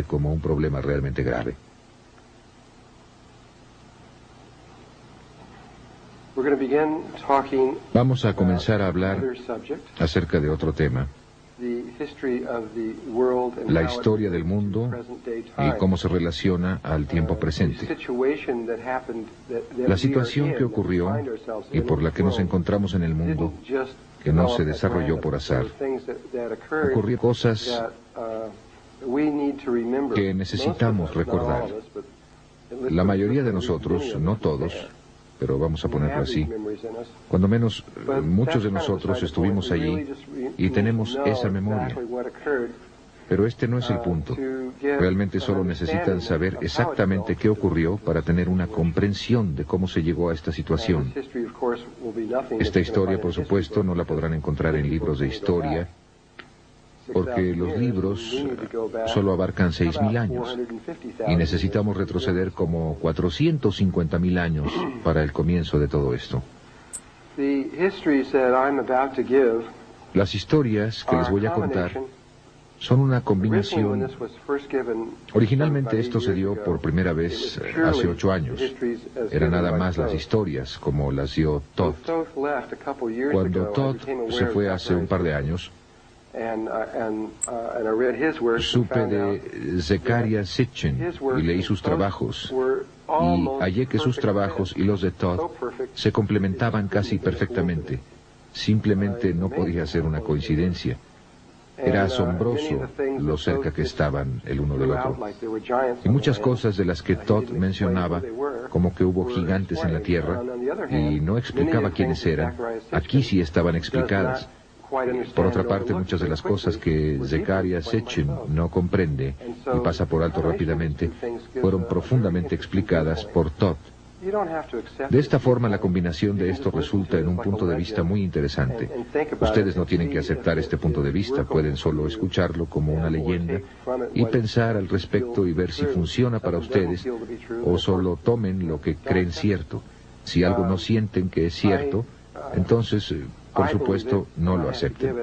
como un problema realmente grave. Vamos a comenzar a hablar acerca de otro tema, la historia del mundo y cómo se relaciona al tiempo presente. La situación que ocurrió y por la que nos encontramos en el mundo, que no se desarrolló por azar. Ocurrió cosas que necesitamos recordar. La mayoría de nosotros, no todos, pero vamos a ponerlo así, cuando menos muchos de nosotros estuvimos allí y tenemos esa memoria. Pero este no es el punto. Realmente solo necesitan saber exactamente qué ocurrió para tener una comprensión de cómo se llegó a esta situación. Esta historia, por supuesto, no la podrán encontrar en libros de historia, porque los libros solo abarcan 6.000 años y necesitamos retroceder como 450.000 años para el comienzo de todo esto. Las historias que les voy a contar son una combinación. Originalmente esto se dio por primera vez hace 8 años. Eran nada más las historias, como las dio Todd. Cuando Todd se fue hace un par de años, supe de Zecharia Sitchin y leí sus trabajos, y hallé que sus trabajos y los de Todd se complementaban casi perfectamente. Simplemente no podía ser una coincidencia. Era asombroso lo cerca que estaban el uno del otro. Y muchas cosas de las que Todd mencionaba, como que hubo gigantes en la Tierra, y no explicaba quiénes eran, aquí sí estaban explicadas. Por otra parte, muchas de las cosas que Zecharia Sitchin no comprende y pasa por alto rápidamente, fueron profundamente explicadas por Todd. De esta forma, la combinación de esto resulta en un punto de vista muy interesante. Ustedes no tienen que aceptar este punto de vista, pueden solo escucharlo como una leyenda y pensar al respecto y ver si funciona para ustedes, o solo tomen lo que creen cierto. Si algo no sienten que es cierto, entonces, por supuesto, no lo acepten.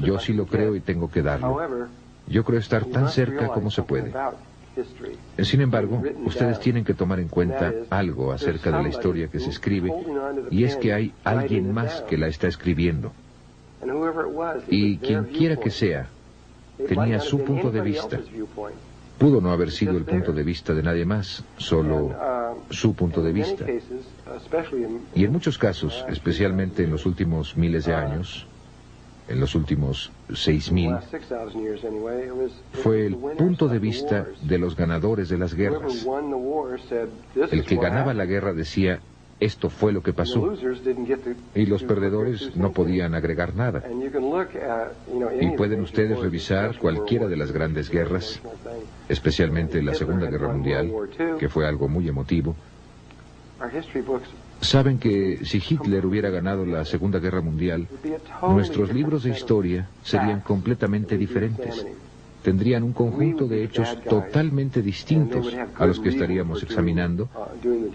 Yo sí lo creo y tengo que darlo. Yo creo estar tan cerca como se puede. Sin embargo, ustedes tienen que tomar en cuenta algo acerca de la historia que se escribe, y es que hay alguien más que la está escribiendo. Y quien quiera que sea, tenía su punto de vista. Pudo no haber sido el punto de vista de nadie más, solo su punto de vista. Y en muchos casos, especialmente en los últimos miles de años, en los últimos 6.000, fue el punto de vista de los ganadores de las guerras. El que ganaba la guerra decía, esto fue lo que pasó, y los perdedores no podían agregar nada. Y pueden ustedes revisar cualquiera de las grandes guerras, especialmente la Segunda Guerra Mundial, que fue algo muy emotivo. Saben que si Hitler hubiera ganado la Segunda Guerra Mundial, nuestros libros de historia serían completamente diferentes. Tendrían un conjunto de hechos totalmente distintos a los que estaríamos examinando,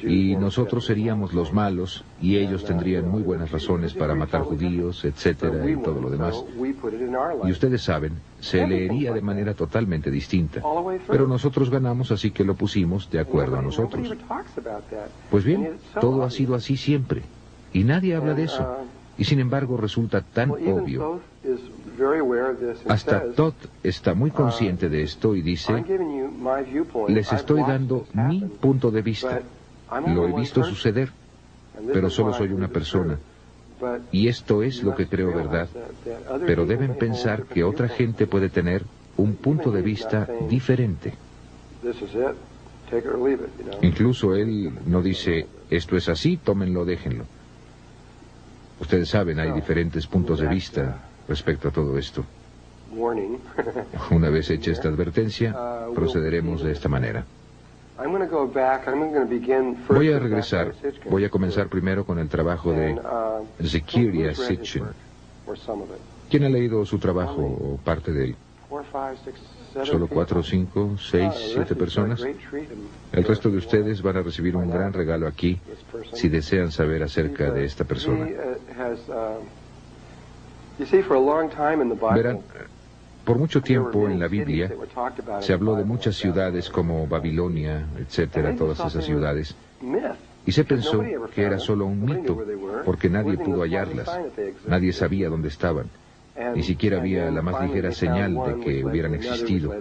y nosotros seríamos los malos, y ellos tendrían muy buenas razones para matar judíos, etcétera, y todo lo demás. Y ustedes saben, se leería de manera totalmente distinta. Pero nosotros ganamos, así que lo pusimos de acuerdo a nosotros. Pues bien, todo ha sido así siempre, y nadie habla de eso. Y sin embargo resulta tan obvio. Hasta Todd está muy consciente de esto y dice, les estoy dando mi punto de vista. Lo he visto suceder, pero solo soy una persona. Y esto es lo que creo verdad. Pero deben pensar que otra gente puede tener un punto de vista diferente. Incluso él no dice, esto es así, tómenlo, déjenlo. Ustedes saben, hay diferentes puntos de vista respecto a todo esto. Una vez hecha esta advertencia, procederemos de esta manera. Voy a regresar, voy a comenzar primero con el trabajo de Zecharia Sitchin. ¿Quién ha leído su trabajo o parte de él? Solo 4, 5, 6, 7 personas. El resto de ustedes van a recibir un gran regalo aquí si desean saber acerca de esta persona. Verán, Por mucho tiempo en la Biblia se habló de muchas ciudades como Babilonia, etcétera, todas esas ciudades, y se pensó que era solo un mito, porque nadie pudo hallarlas, nadie sabía dónde estaban, ni siquiera había la más ligera señal de que hubieran existido.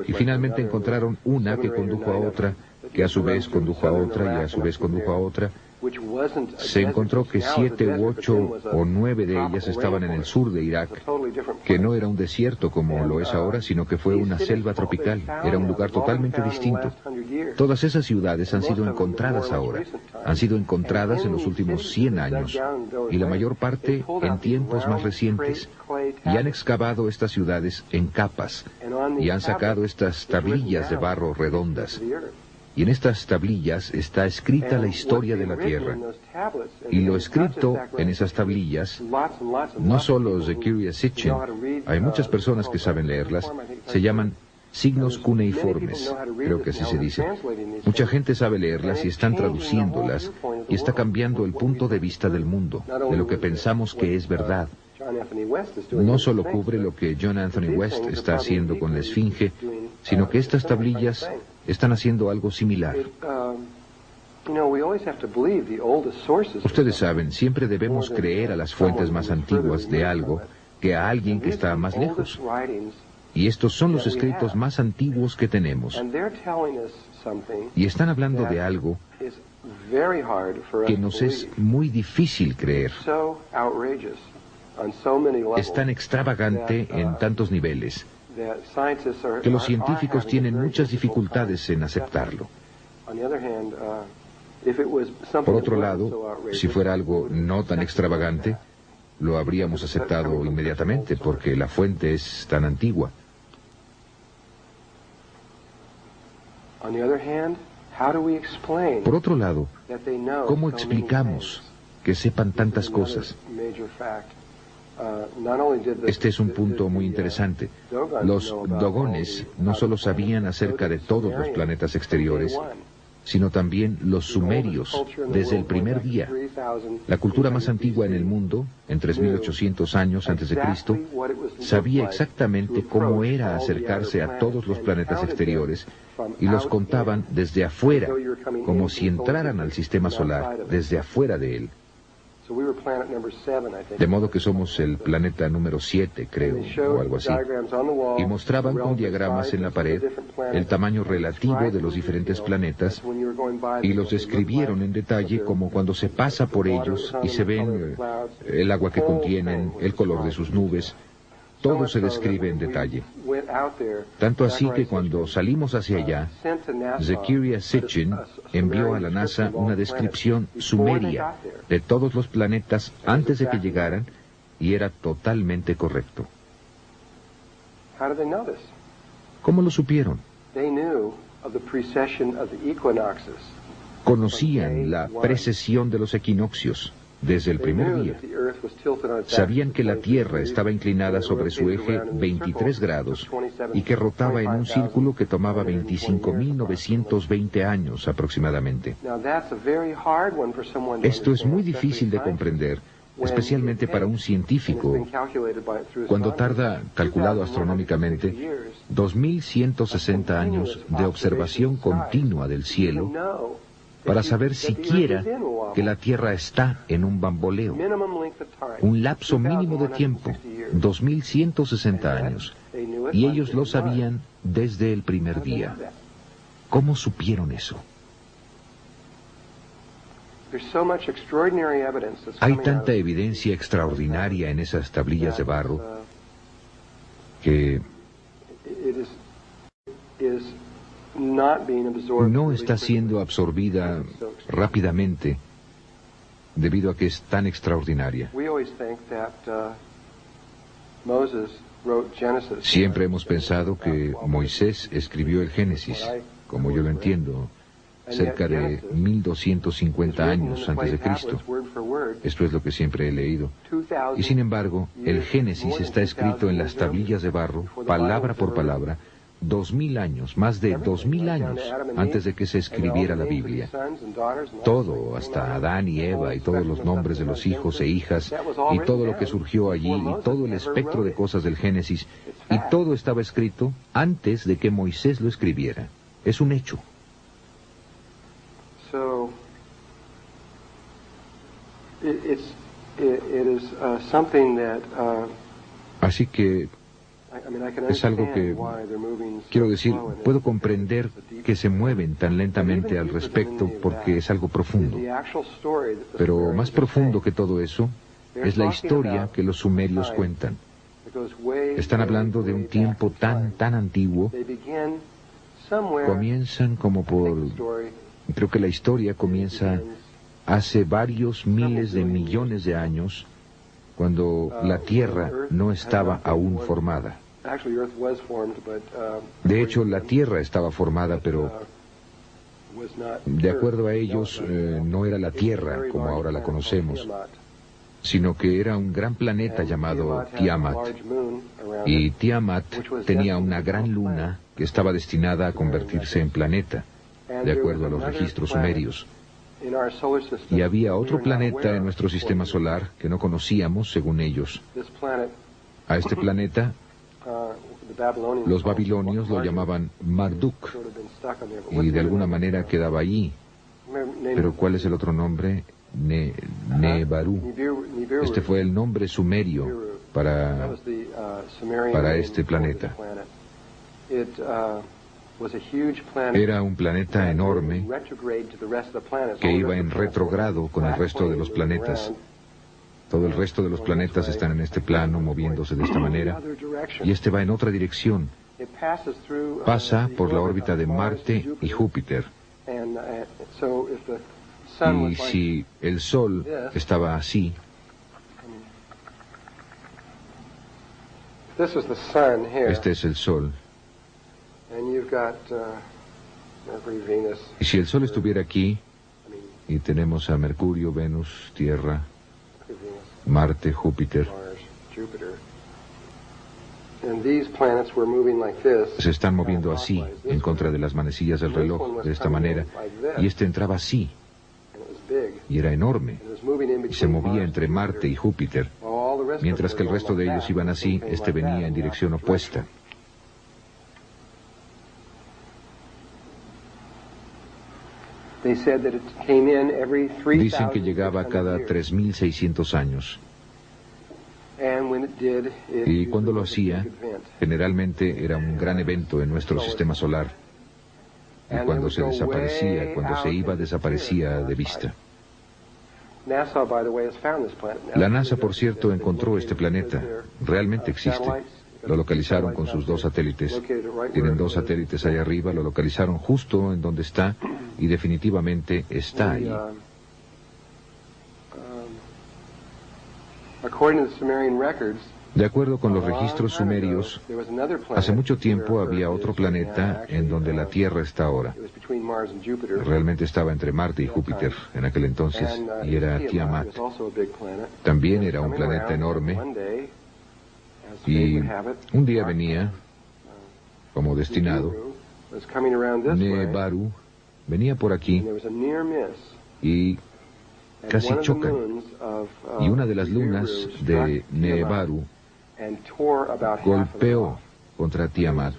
Y finalmente encontraron una que condujo a otra, que a su vez condujo a otra y a su vez condujo a otra. Se encontró que 7 u 8 o 9 de ellas estaban en el sur de Irak, que no era un desierto como lo es ahora, sino que fue una selva tropical, era un lugar totalmente distinto. Todas esas ciudades han sido encontradas ahora, han sido encontradas en los últimos 100 años, y la mayor parte en tiempos más recientes, y han excavado estas ciudades en capas, y han sacado estas tablillas de barro redondas. Y en estas tablillas está escrita la historia de la Tierra. Y lo escrito en esas tablillas, no solo Zecharia Sitchin, hay muchas personas que saben leerlas, se llaman signos cuneiformes, creo que así se dice. Mucha gente sabe leerlas y están traduciéndolas, y está cambiando el punto de vista del mundo, de lo que pensamos que es verdad. No solo cubre lo que John Anthony West está haciendo con la Esfinge, sino que estas tablillas están haciendo algo similar. Ustedes saben, siempre debemos creer a las fuentes más antiguas de algo que a alguien que está más lejos. Y estos son los escritos más antiguos que tenemos. Y están hablando de algo que nos es muy difícil creer. Es tan extravagante en tantos niveles que los científicos tienen muchas dificultades en aceptarlo. Por otro lado, si fuera algo no tan extravagante, lo habríamos aceptado inmediatamente, porque la fuente es tan antigua. Por otro lado, ¿cómo explicamos que sepan tantas cosas? Este es un punto muy interesante. Los dogones no solo sabían acerca de todos los planetas exteriores, sino también los sumerios, desde el primer día. La cultura más antigua en el mundo, en 3.800 años antes de Cristo, sabía exactamente cómo era acercarse a todos los planetas exteriores, y los contaban desde afuera, como si entraran al sistema solar, desde afuera de él. De modo que somos el planeta número 7, creo, o algo así. Y mostraban con diagramas en la pared el tamaño relativo de los diferentes planetas, y los describieron en detalle, como cuando se pasa por ellos y se ven el agua que contienen, el color de sus nubes. Todo se describe en detalle. Tanto así que cuando salimos hacia allá, Zecharia Sitchin envió a la NASA una descripción sumeria de todos los planetas antes de que llegaran, y era totalmente correcto. ¿Cómo lo supieron? Conocían la precesión de los equinoccios desde el primer día. Sabían que la Tierra estaba inclinada sobre su eje 23 grados y que rotaba en un círculo que tomaba 25.920 años aproximadamente. Esto es muy difícil de comprender, especialmente para un científico, cuando tarda, calculado astronómicamente, 2.160 años de observación continua del cielo para saber siquiera que la Tierra está en un bamboleo. Un lapso mínimo de tiempo, 2.160 años. Y ellos lo sabían desde el primer día. ¿Cómo supieron eso? Hay tanta evidencia extraordinaria en esas tablillas de barro que no está siendo absorbida rápidamente debido a que es tan extraordinaria. Siempre hemos pensado que Moisés escribió el Génesis, como yo lo entiendo, cerca de 1250 años antes de Cristo. Esto es lo que siempre he leído. Y sin embargo, el Génesis está escrito en las tablillas de barro, palabra por palabra, 2000 años, más de 2000 años, antes de que se escribiera la Biblia. Todo, hasta Adán y Eva, y todos los nombres de los hijos e hijas, y todo lo que surgió allí, y todo el espectro de cosas del Génesis, y todo estaba escrito antes de que Moisés lo escribiera. Es un hecho. Así que es algo que, quiero decir, puedo comprender que se mueven tan lentamente al respecto porque es algo profundo. Pero más profundo que todo eso es la historia que los sumerios cuentan. Están hablando de un tiempo tan antiguo. Comienzan como por... Creo que la historia comienza hace varios miles de millones de años, cuando la Tierra no estaba aún formada. De hecho, la Tierra estaba formada, pero de acuerdo a ellos, no era la Tierra como ahora la conocemos, sino que era un gran planeta llamado Tiamat. Y Tiamat tenía una gran luna que estaba destinada a convertirse en planeta, de acuerdo a los registros sumerios. Y había otro planeta en nuestro sistema solar que no conocíamos, según ellos. A este planeta, los babilonios lo llamaban Marduk, y de alguna manera quedaba allí. Pero ¿cuál es el otro nombre? Nebaru. Este fue el nombre sumerio para este planeta. Era un planeta enorme que iba en retrogrado con el resto de los planetas. Todo el resto de los planetas están en este plano, moviéndose de esta manera, y este va en otra dirección. Pasa por la órbita de Marte y Júpiter. Y si el Sol estaba así, este es el Sol. Y si el Sol estuviera aquí, y tenemos a Mercurio, Venus, Tierra, Marte, Júpiter, se están moviendo así, en contra de las manecillas del reloj, de esta manera, y este entraba así, y era enorme, y se movía entre Marte y Júpiter, mientras que el resto de ellos iban así, este venía en dirección opuesta. Dicen que llegaba cada 3.600 años. Y cuando lo hacía, generalmente era un gran evento en nuestro sistema solar. Y cuando se desaparecía, cuando se iba, desaparecía de vista. La NASA, por cierto, encontró este planeta. Realmente existe. Lo localizaron con sus 2 satélites. Tienen 2 satélites allá arriba, lo localizaron justo en donde está, y definitivamente está ahí. De acuerdo con los registros sumerios, hace mucho tiempo había otro planeta en donde la Tierra está ahora. Realmente estaba entre Marte y Júpiter en aquel entonces, y era Tiamat. También era un planeta enorme, y un día venía, como destinado, Nebaru venía por aquí, y casi chocan, y una de las lunas de Nebaru golpeó contra Tiamat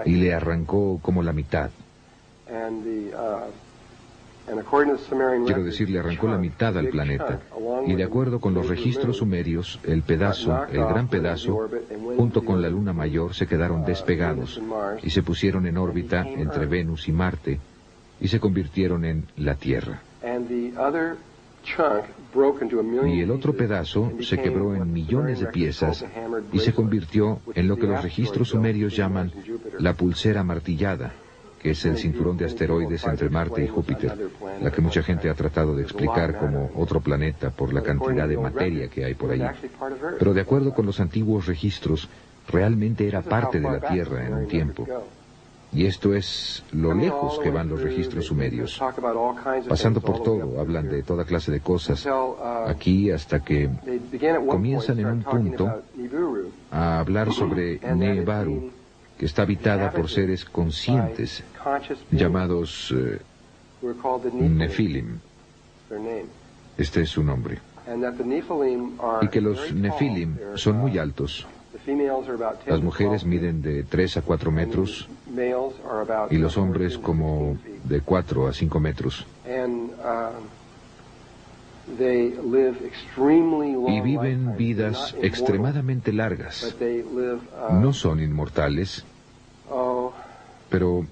y le arrancó como la mitad. Quiero decir, le arrancó la mitad al planeta. Y de acuerdo con los registros sumerios, el gran pedazo, junto con la luna mayor, se quedaron despegados y se pusieron en órbita entre Venus y Marte y se convirtieron en la Tierra. Y el otro pedazo se quebró en millones de piezas y se convirtió en lo que los registros sumerios llaman la pulsera martillada, que es el cinturón de asteroides entre Marte y Júpiter, la que mucha gente ha tratado de explicar como otro planeta por la cantidad de materia que hay por allí. Pero de acuerdo con los antiguos registros, realmente era parte de la Tierra en un tiempo. Y esto es lo lejos que van los registros sumerios. Pasando por todo, hablan de toda clase de cosas, aquí hasta que comienzan en un punto a hablar sobre Nebaru, que está habitada por seres conscientes, llamados Nefilim. Este es su nombre. Y que los Nefilim son muy altos. Las mujeres miden de 3 a 4 metros y los hombres como de 4 a 5 metros. Y viven vidas extremadamente largas. No son inmortales, pero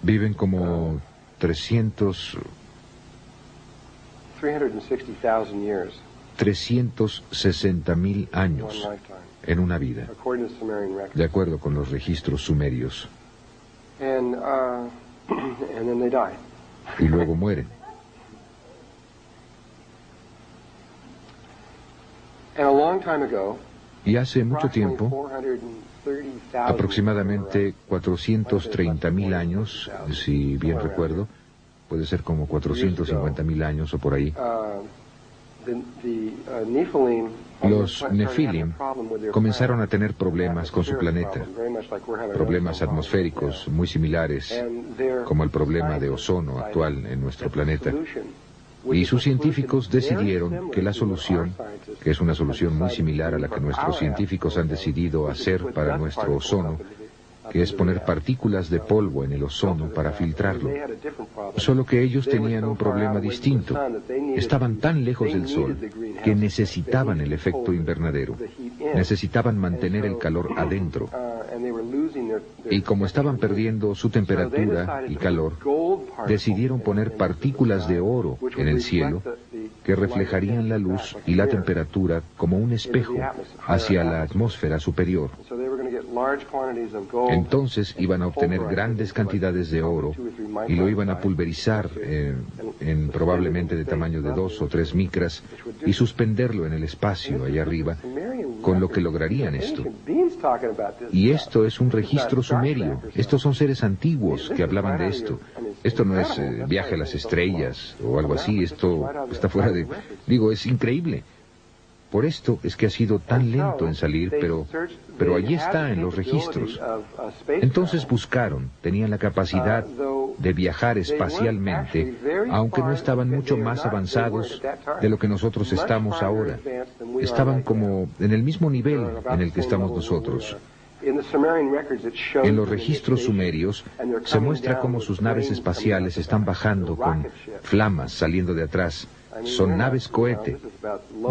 viven como 360.000 años en una vida, de acuerdo con los registros sumerios. Y luego mueren. Y hace mucho tiempo, aproximadamente 430.000 años, si bien recuerdo, puede ser como 450.000 años o por ahí, los Nefilim comenzaron a tener problemas con su planeta, problemas atmosféricos muy similares como el problema de ozono actual en nuestro planeta. Y sus científicos decidieron que la solución, que es una solución muy similar a la que nuestros científicos han decidido hacer para nuestro ozono, que es poner partículas de polvo en el ozono para filtrarlo. Solo que ellos tenían un problema distinto. Estaban tan lejos del Sol que necesitaban el efecto invernadero. Necesitaban mantener el calor adentro. Y como estaban perdiendo su temperatura y calor, decidieron poner partículas de oro en el cielo que reflejarían la luz y la temperatura como un espejo hacia la atmósfera superior. Entonces iban a obtener grandes cantidades de oro y lo iban a pulverizar en probablemente de tamaño de 2 o 3 micras y suspenderlo en el espacio allá arriba, con lo que lograrían esto. Y esto es un registro sumerio. Estos son seres antiguos que hablaban de esto. Esto no es viaje a las estrellas o algo así. Esto está fuera de... Digo, es increíble. Por esto es que ha sido tan lento en salir, pero allí está en los registros. Entonces buscaron, tenían la capacidad de viajar espacialmente, aunque no estaban mucho más avanzados de lo que nosotros estamos ahora. Estaban como en el mismo nivel en el que estamos nosotros. En los registros sumerios se muestra cómo sus naves espaciales están bajando con flamas saliendo de atrás. Son naves cohete.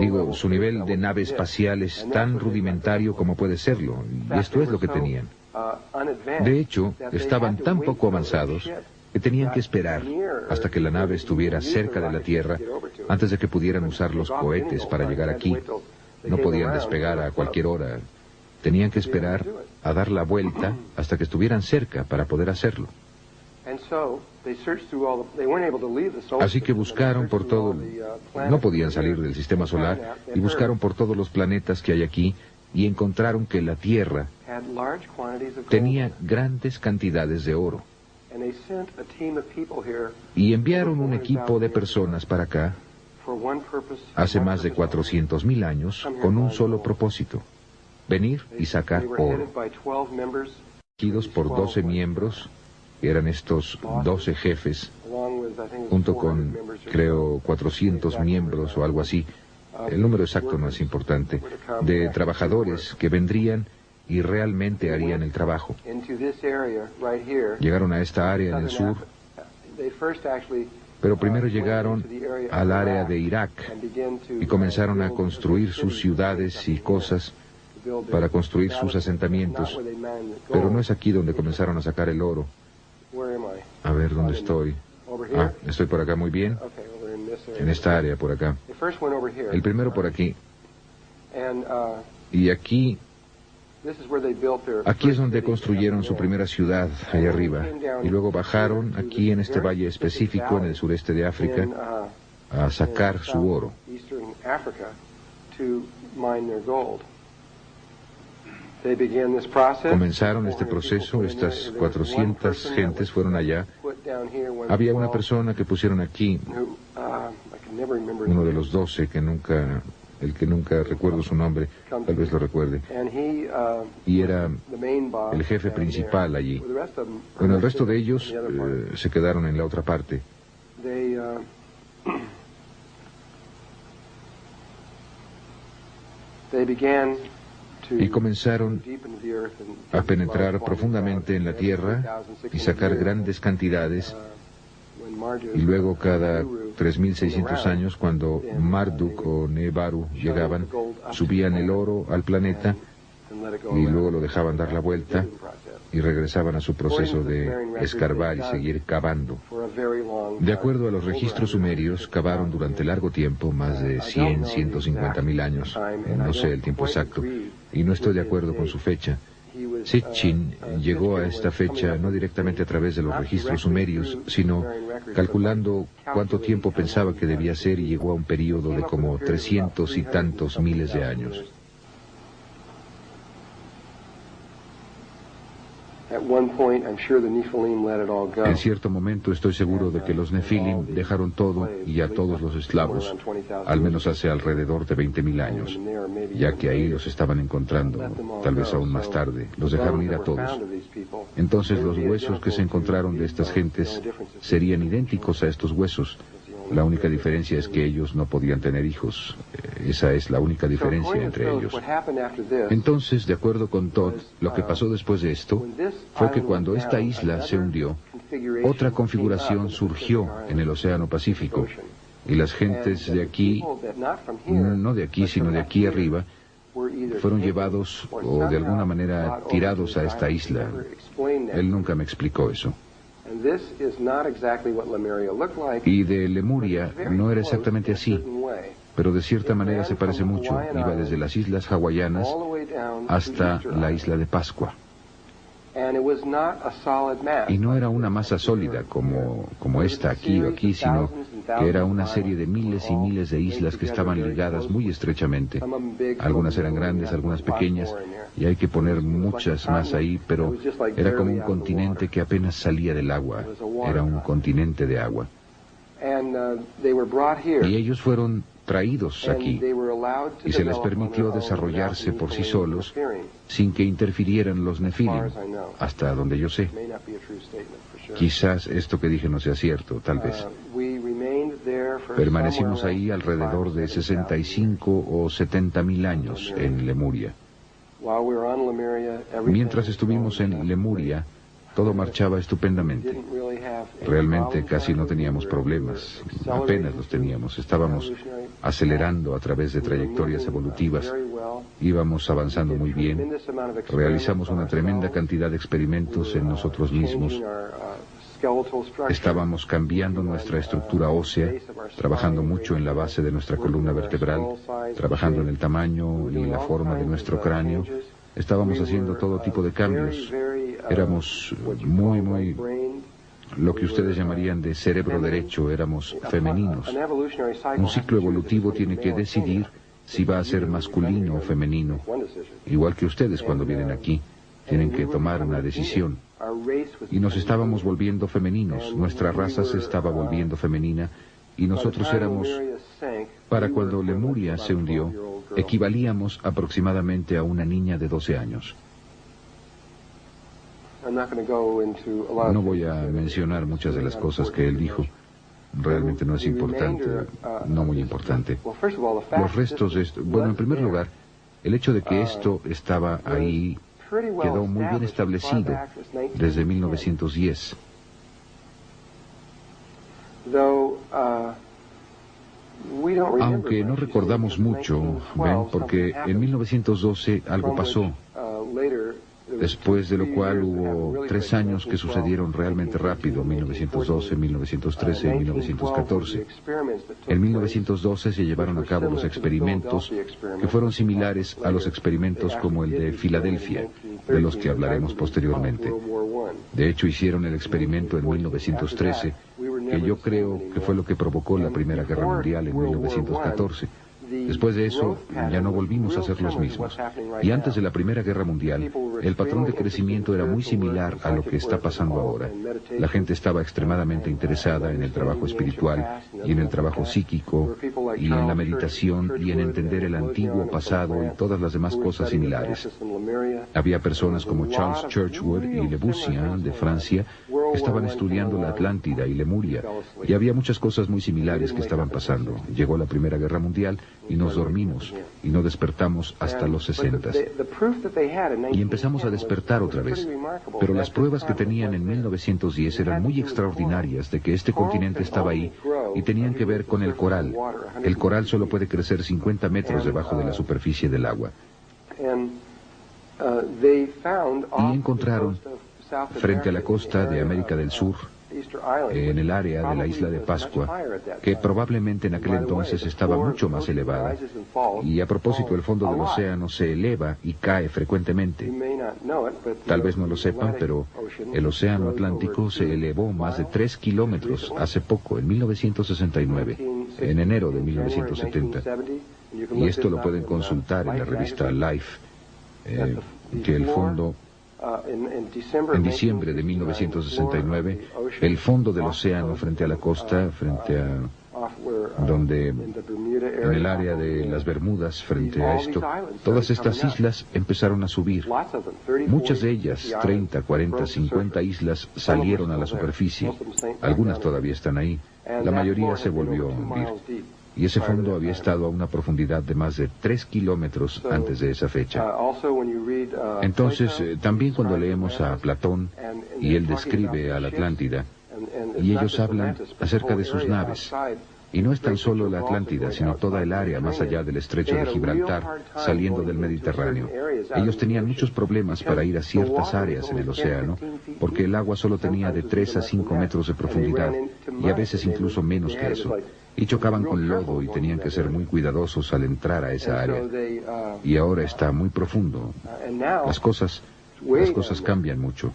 Digo, su nivel de nave espacial es tan rudimentario como puede serlo, y esto es lo que tenían. De hecho, estaban tan poco avanzados que tenían que esperar hasta que la nave estuviera cerca de la Tierra antes de que pudieran usar los cohetes para llegar aquí. No podían despegar a cualquier hora. Tenían que esperar a dar la vuelta hasta que estuvieran cerca para poder hacerlo. Así que buscaron por todo, no podían salir del sistema solar, y buscaron por todos los planetas que hay aquí, y encontraron que la Tierra tenía grandes cantidades de oro. Y enviaron un equipo de personas para acá, hace más de 400.000 años, con un solo propósito: venir y sacar oro. Elegidos por 12 miembros, que eran estos 12 jefes, junto con, creo, 400 miembros o algo así, el número exacto no es importante, de trabajadores que vendrían y realmente harían el trabajo. Llegaron a esta área en el sur, pero primero llegaron al área de Irak y comenzaron a construir sus ciudades y cosas para construir sus asentamientos, pero no es aquí donde comenzaron a sacar el oro. A ver, ¿dónde estoy? Ah, estoy por acá, muy bien. En esta área, por acá. El primero por aquí. Y aquí es donde construyeron su primera ciudad, allá arriba. Y luego bajaron aquí en este valle específico, en el sureste de África, a sacar su oro. Comenzaron este proceso, estas 400 gentes fueron allá. Había una persona que pusieron aquí, uno de los 12 que nunca el que nunca recuerdo su nombre, tal vez lo recuerde, y era el jefe principal allí. Bueno, el resto de ellos se quedaron en la otra parte. Y comenzaron a penetrar profundamente en la tierra y sacar grandes cantidades, y luego cada 3.600 años, cuando Marduk o Nebaru llegaban, subían el oro al planeta y luego lo dejaban dar la vuelta y regresaban a su proceso de escarbar y seguir cavando. De acuerdo a los registros sumerios, cavaron durante largo tiempo, más de 100, 150.000 años, no sé el tiempo exacto, y no estoy de acuerdo con su fecha. Sitchin llegó a esta fecha no directamente a través de los registros sumerios, sino calculando cuánto tiempo pensaba que debía ser, y llegó a un período de como 300 y tantos miles de años. En cierto momento estoy seguro de que los Nefilim dejaron todo y a todos los esclavos, al menos hace alrededor de 20.000 años, ya que ahí los estaban encontrando, tal vez aún más tarde, los dejaron ir a todos. Entonces los huesos que se encontraron de estas gentes serían idénticos a estos huesos. La única diferencia es que ellos no podían tener hijos. Esa es la única diferencia entre ellos. Entonces, de acuerdo con Todd, lo que pasó después de esto fue que cuando esta isla se hundió, otra configuración surgió en el Océano Pacífico, y las gentes de aquí, no de aquí, sino de aquí arriba, fueron llevados o de alguna manera tirados a esta isla. Él nunca me explicó eso. Y de Lemuria no era exactamente así, pero de cierta manera se parece mucho. Iba desde las islas hawaianas hasta la isla de Pascua. Y no era una masa sólida como esta aquí o aquí, sino que era una serie de miles y miles de islas que estaban ligadas muy estrechamente. Algunas eran grandes, algunas pequeñas, y hay que poner muchas más ahí, pero era como un continente que apenas salía del agua. Era un continente de agua. Y ellos fueron traídos aquí, y se les permitió desarrollarse por sí solos sin que interfirieran los Nefilim, hasta donde yo sé. Quizás esto que dije no sea cierto, tal vez. Permanecimos ahí alrededor de 65 o 70.000 años en Lemuria. Mientras estuvimos en Lemuria, todo marchaba estupendamente. Realmente casi no teníamos problemas, apenas los teníamos. Estábamos acelerando a través de trayectorias evolutivas, íbamos avanzando muy bien, realizamos una tremenda cantidad de experimentos en nosotros mismos. Estábamos cambiando nuestra estructura ósea, trabajando mucho en la base de nuestra columna vertebral, trabajando en el tamaño y la forma de nuestro cráneo. Estábamos haciendo todo tipo de cambios. Éramos muy, lo que ustedes llamarían de cerebro derecho, éramos femeninos. Un ciclo evolutivo tiene que decidir si va a ser masculino o femenino. Igual que ustedes cuando vienen aquí, tienen que tomar una decisión. Y nos estábamos volviendo femeninos, nuestra raza se estaba volviendo femenina, y nosotros éramos, para cuando Lemuria se hundió, equivalíamos aproximadamente a una niña de 12 años. No voy a mencionar muchas de las cosas que él dijo. Realmente no es importante, no muy importante. Los restos de esto, bueno, en primer lugar, el hecho de que esto estaba ahí quedó muy bien establecido desde 1910. Aunque no recordamos mucho, ven, porque en 1912 algo pasó, después de lo cual hubo 3 años que sucedieron realmente rápido, 1912, 1913 y 1914. En 1912 se llevaron a cabo los experimentos que fueron similares a los experimentos como el de Filadelfia, de los que hablaremos posteriormente. De hecho, hicieron el experimento en 1913, que yo creo que fue lo que provocó la Primera Guerra Mundial en 1914. Después de eso, ya no volvimos a ser los mismos. Y antes de la Primera Guerra Mundial, el patrón de crecimiento era muy similar a lo que está pasando ahora. La gente estaba extremadamente interesada en el trabajo espiritual y en el trabajo psíquico y en la meditación y en entender el antiguo pasado y todas las demás cosas similares. Había personas como Charles Churchward y Le Bussian de Francia que estaban estudiando la Atlántida y Lemuria, y había muchas cosas muy similares que estaban pasando. Llegó la Primera Guerra Mundial y nos dormimos y no despertamos hasta los 60. Y empezamos a despertar otra vez. Pero las pruebas que tenían en 1910 eran muy extraordinarias de que este continente estaba ahí y tenían que ver con el coral. El coral solo puede crecer 50 metros debajo de la superficie del agua. Y encontraron, frente a la costa de América del Sur, en el área de la isla de Pascua, que probablemente en aquel entonces estaba mucho más elevada. Y a propósito, el fondo del océano se eleva y cae frecuentemente. Tal vez no lo sepan, pero el océano Atlántico se elevó más de 3 kilómetros hace poco, en 1969, en enero de 1970. Y esto lo pueden consultar en la revista Life, que el fondo... En diciembre de 1969, el fondo del océano frente a la costa, frente a donde, en el área de las Bermudas, frente a esto, todas estas islas empezaron a subir. Muchas de ellas, 30, 40, 50 islas, salieron a la superficie. Algunas todavía están ahí. La mayoría se volvió a hundir. Y ese fondo había estado a una profundidad de más de 3 kilómetros antes de esa fecha. Entonces, también cuando leemos a Platón, y él describe a la Atlántida, y ellos hablan acerca de sus naves, y no es tan solo la Atlántida, sino toda el área más allá del estrecho de Gibraltar, saliendo del Mediterráneo. Ellos tenían muchos problemas para ir a ciertas áreas en el océano, porque el agua solo tenía de 3 a 5 metros de profundidad, y a veces incluso menos que eso. Y chocaban con lodo y tenían que ser muy cuidadosos al entrar a esa área. Y ahora está muy profundo. Las cosas cambian mucho.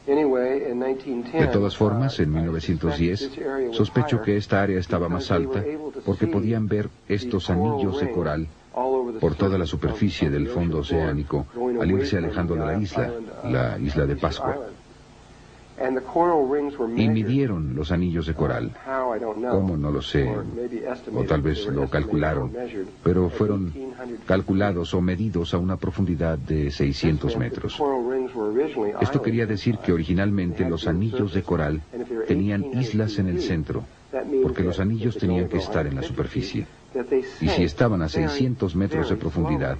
De todas formas, en 1910, sospecho que esta área estaba más alta porque podían ver estos anillos de coral por toda la superficie del fondo oceánico al irse alejando de la isla de Pascua. Y midieron los anillos de coral. ¿Cómo? No lo sé. O tal vez lo calcularon. Pero fueron calculados o medidos a una profundidad de 600 metros. Esto quería decir que originalmente los anillos de coral tenían islas en el centro, porque los anillos tenían que estar en la superficie. Y si estaban a 600 metros de profundidad,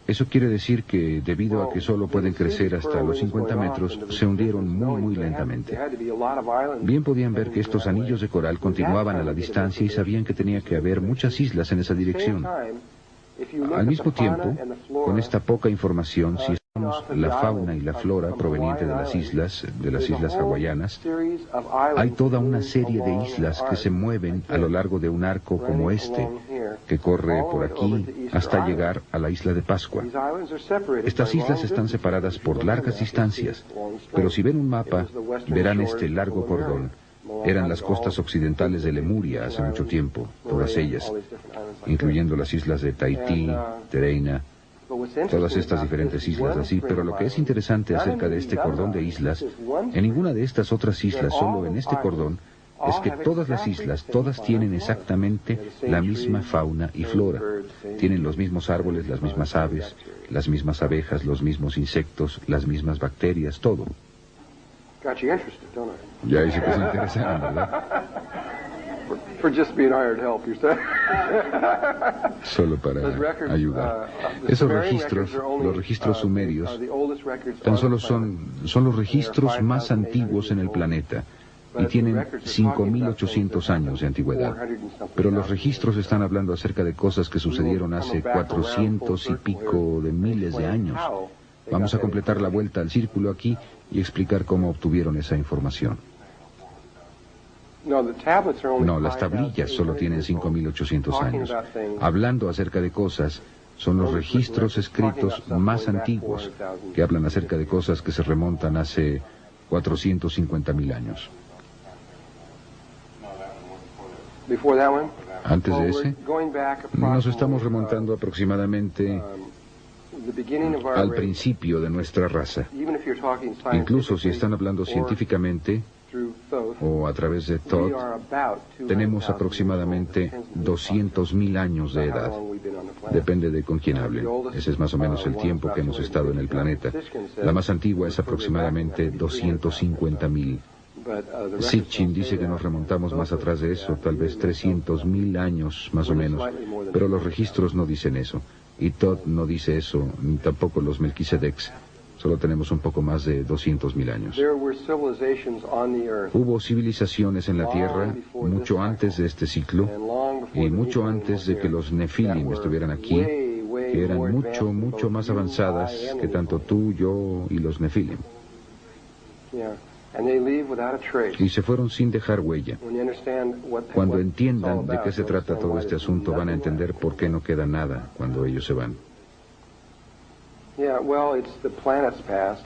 eso quiere decir que, debido a que solo pueden crecer hasta los 50 metros, se hundieron muy lentamente. Bien podían ver que estos anillos de coral continuaban a la distancia y sabían que tenía que haber muchas islas en esa dirección. Al mismo tiempo, con esta poca información, si estudiamos la fauna y la flora proveniente de las islas hawaianas, hay toda una serie de islas que se mueven a lo largo de un arco como este, que corre por aquí hasta llegar a la isla de Pascua. Estas islas están separadas por largas distancias, pero si ven un mapa, verán este largo cordón. Eran las costas occidentales de Lemuria hace mucho tiempo, todas ellas, incluyendo las islas de Tahití, Tereina, todas estas diferentes islas así. Pero lo que es interesante acerca de este cordón de islas, en ninguna de estas otras islas, solo en este cordón, es que todas las islas, todas tienen exactamente la misma fauna y flora. Tienen los mismos árboles, las mismas aves, las mismas abejas, los mismos insectos, las mismas bacterias, todo. Ya dice que es interesante, ¿verdad? Solo para ayudar. Esos registros, los registros sumerios, tan solo son los registros más antiguos en el planeta y tienen 5.800 años de antigüedad. Pero los registros están hablando acerca de cosas que sucedieron hace 400 y pico de miles de años. Vamos a completar la vuelta al círculo aquí y explicar cómo obtuvieron esa información. No, las tablillas solo tienen 5.800 años. Hablando acerca de cosas, son los registros escritos más antiguos que hablan acerca de cosas que se remontan hace 450.000 años. Antes de ese, nos estamos remontando aproximadamente al principio de nuestra raza. Incluso si están hablando científicamente o a través de Thoth, tenemos aproximadamente 200.000 años de edad. Depende de con quién hablen. Ese es más o menos el tiempo que hemos estado en el planeta. La más antigua es aproximadamente 250.000. Sitchin dice que nos remontamos más atrás de eso, tal vez 300.000 años más o menos, pero los registros no dicen eso. Y Thoth no dice eso, ni tampoco los Melquisedecs. Solo tenemos un poco más de 200.000 años. Hubo civilizaciones en la Tierra mucho antes de este ciclo y mucho antes de que los Nefilim estuvieran aquí, que eran mucho más avanzadas que tanto tú, yo y los Nefilim. Y se fueron sin dejar huella. Cuando entiendan de qué se trata todo este asunto, van a entender por qué no queda nada cuando ellos se van.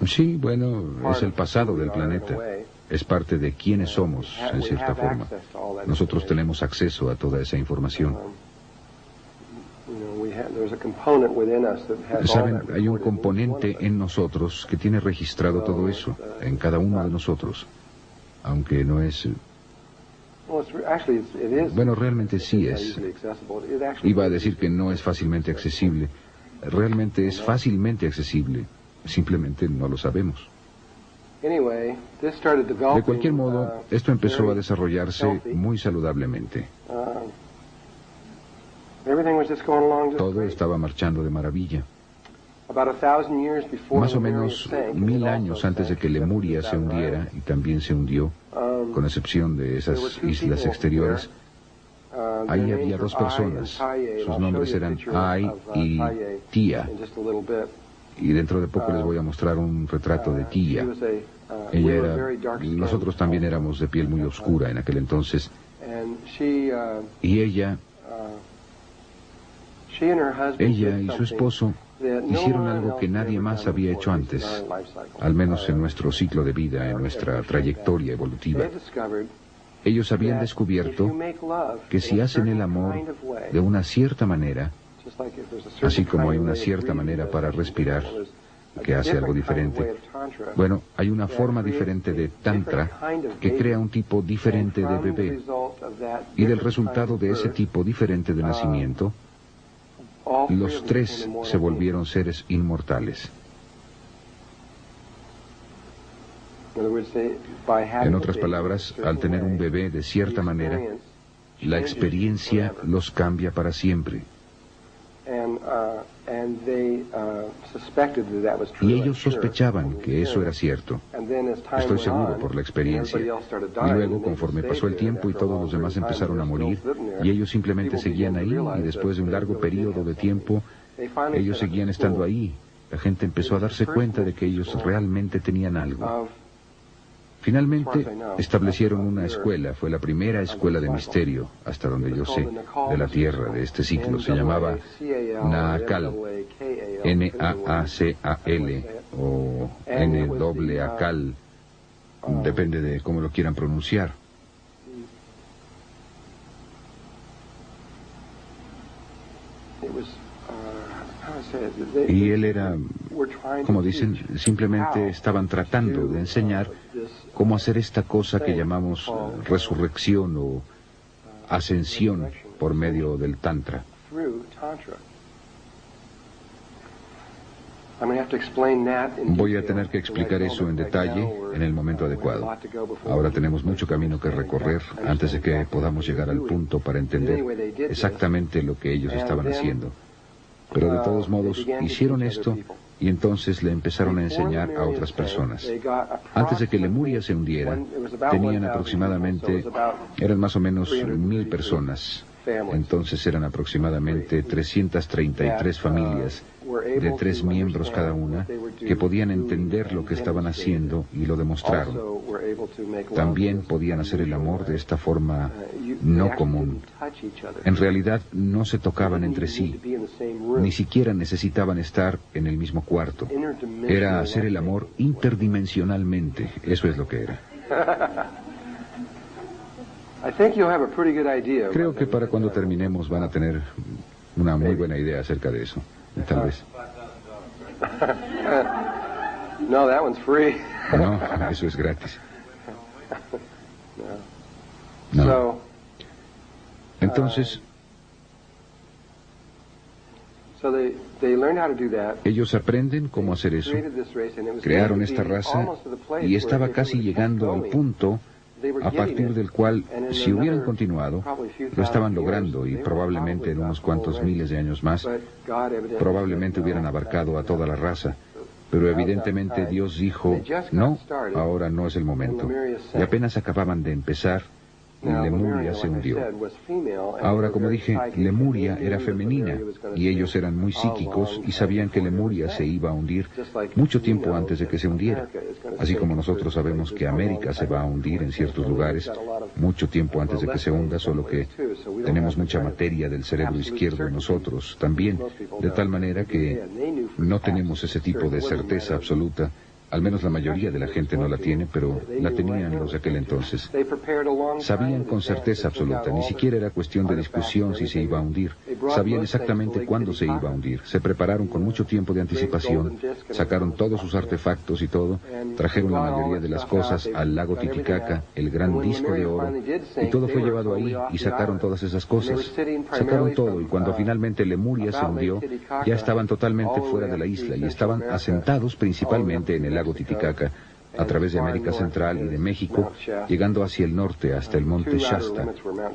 Sí, bueno, es el pasado del planeta. Es parte de quiénes somos, en cierta forma. Nosotros tenemos acceso a toda esa información. Saben, hay un componente en nosotros que tiene registrado todo eso, en cada uno de nosotros. Aunque no es... Bueno, realmente sí es. Iba a decir que no es fácilmente accesible. Realmente es fácilmente accesible. Simplemente no lo sabemos. De cualquier modo, esto empezó a desarrollarse muy saludablemente. Todo estaba marchando de maravilla. Más o menos 1000 años antes de que Lemuria se hundiera, y también se hundió, con excepción de esas islas exteriores, ahí había dos personas. Sus nombres eran Ai y Tia. Y dentro de poco les voy a mostrar un retrato de Tia. Ella era... Nosotros también éramos de piel muy oscura en aquel entonces. Y ella y su esposo hicieron algo que nadie más había hecho antes, al menos en nuestro ciclo de vida, en nuestra trayectoria evolutiva. Ellos habían descubierto que si hacen el amor de una cierta manera, así como hay una cierta manera para respirar, que hace algo diferente, bueno, hay una forma diferente de tantra que crea un tipo diferente de bebé, y del resultado de ese tipo diferente de nacimiento, los tres se volvieron seres inmortales. En otras palabras, al tener un bebé de cierta manera, la experiencia los cambia para siempre. Y ellos sospechaban que eso era cierto. Estoy seguro por la experiencia. Y luego, conforme pasó el tiempo y todos los demás empezaron a morir, y ellos simplemente seguían ahí, y después de un largo periodo de tiempo, ellos seguían estando ahí. La gente empezó a darse cuenta de que ellos realmente tenían algo. Finalmente, establecieron una escuela, fue la primera escuela de misterio, hasta donde yo sé, de la Tierra, de este ciclo. Se llamaba Naacal, N-A-A-C-A-L, o N-A-A-Cal, depende de cómo lo quieran pronunciar. Y él era, como dicen, simplemente estaban tratando de enseñar cómo hacer esta cosa que llamamos resurrección o ascensión por medio del Tantra. Voy a tener que explicar eso en detalle en el momento adecuado. Ahora tenemos mucho camino que recorrer antes de que podamos llegar al punto para entender exactamente lo que ellos estaban haciendo. Pero de todos modos, hicieron esto y entonces le empezaron a enseñar a otras personas. Antes de que Lemuria se hundiera, tenían aproximadamente, eran más o menos 1000 personas. Entonces eran aproximadamente 333 familias, de 3 miembros cada una, que podían entender lo que estaban haciendo y lo demostraron. También podían hacer el amor de esta forma no común. En realidad no se tocaban entre sí, ni siquiera necesitaban estar en el mismo cuarto. Era hacer el amor interdimensionalmente, eso es lo que era. Creo que para cuando terminemos van a tener una muy buena idea acerca de eso, tal vez. No, that one's free. No, eso es gratis. No. No. Entonces, ellos aprenden cómo hacer eso. Crearon esta raza y estaba casi llegando al punto a partir del cual, si hubieran continuado, lo estaban logrando y probablemente en unos cuantos miles de años más, probablemente hubieran abarcado a toda la raza. Pero evidentemente Dios dijo, no, ahora no es el momento. Y apenas acababan de empezar, y Lemuria se hundió. Ahora, como dije, Lemuria era femenina, y ellos eran muy psíquicos y sabían que Lemuria se iba a hundir mucho tiempo antes de que se hundiera. Así como nosotros sabemos que América se va a hundir en ciertos lugares mucho tiempo antes de que se hunda, solo que tenemos mucha materia del cerebro izquierdo en nosotros también, de tal manera que no tenemos ese tipo de certeza absoluta. Al menos la mayoría de la gente no la tiene, pero la tenían los de aquel entonces. Sabían con certeza absoluta, ni siquiera era cuestión de discusión si se iba a hundir. Sabían exactamente cuándo se iba a hundir. Se prepararon con mucho tiempo de anticipación, sacaron todos sus artefactos y todo, trajeron la mayoría de las cosas al lago Titicaca, el gran disco de oro, y todo fue llevado ahí, y sacaron todas esas cosas. Sacaron todo, y cuando finalmente Lemuria se hundió, ya estaban totalmente fuera de la isla, y estaban asentados principalmente en el lago Titicaca, a través de América Central y de México, llegando hacia el norte hasta el monte Shasta.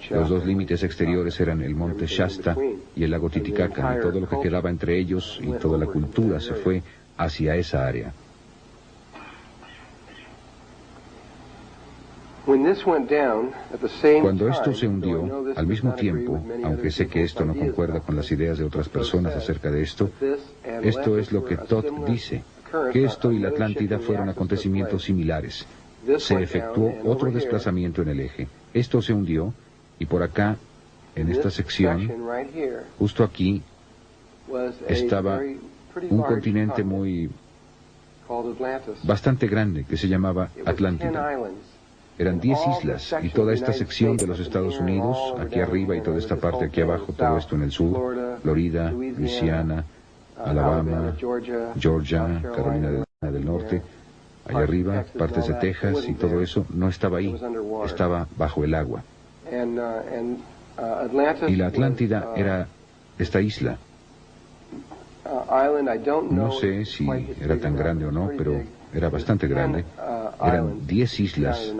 Los dos límites exteriores eran el monte Shasta y el lago Titicaca, y todo lo que quedaba entre ellos y toda la cultura se fue hacia esa área. Cuando esto se hundió, al mismo tiempo, aunque sé que esto no concuerda con las ideas de otras personas acerca de esto es lo que Todd dice, que esto y la Atlántida fueron acontecimientos similares. Se efectuó otro desplazamiento en el eje. Esto se hundió, y por acá, en esta sección, justo aquí, estaba un continente bastante grande que se llamaba Atlántida. Eran 10 islas, y toda esta sección de los Estados Unidos, aquí arriba y toda esta parte aquí abajo, todo esto en el sur, Florida, Luisiana, Alabama, Georgia, Carolina del Norte, allá arriba, partes de Texas y todo eso, no estaba ahí, estaba bajo el agua. Y la Atlántida era esta isla. No sé si era tan grande o no, pero era bastante grande. Eran 10 islas,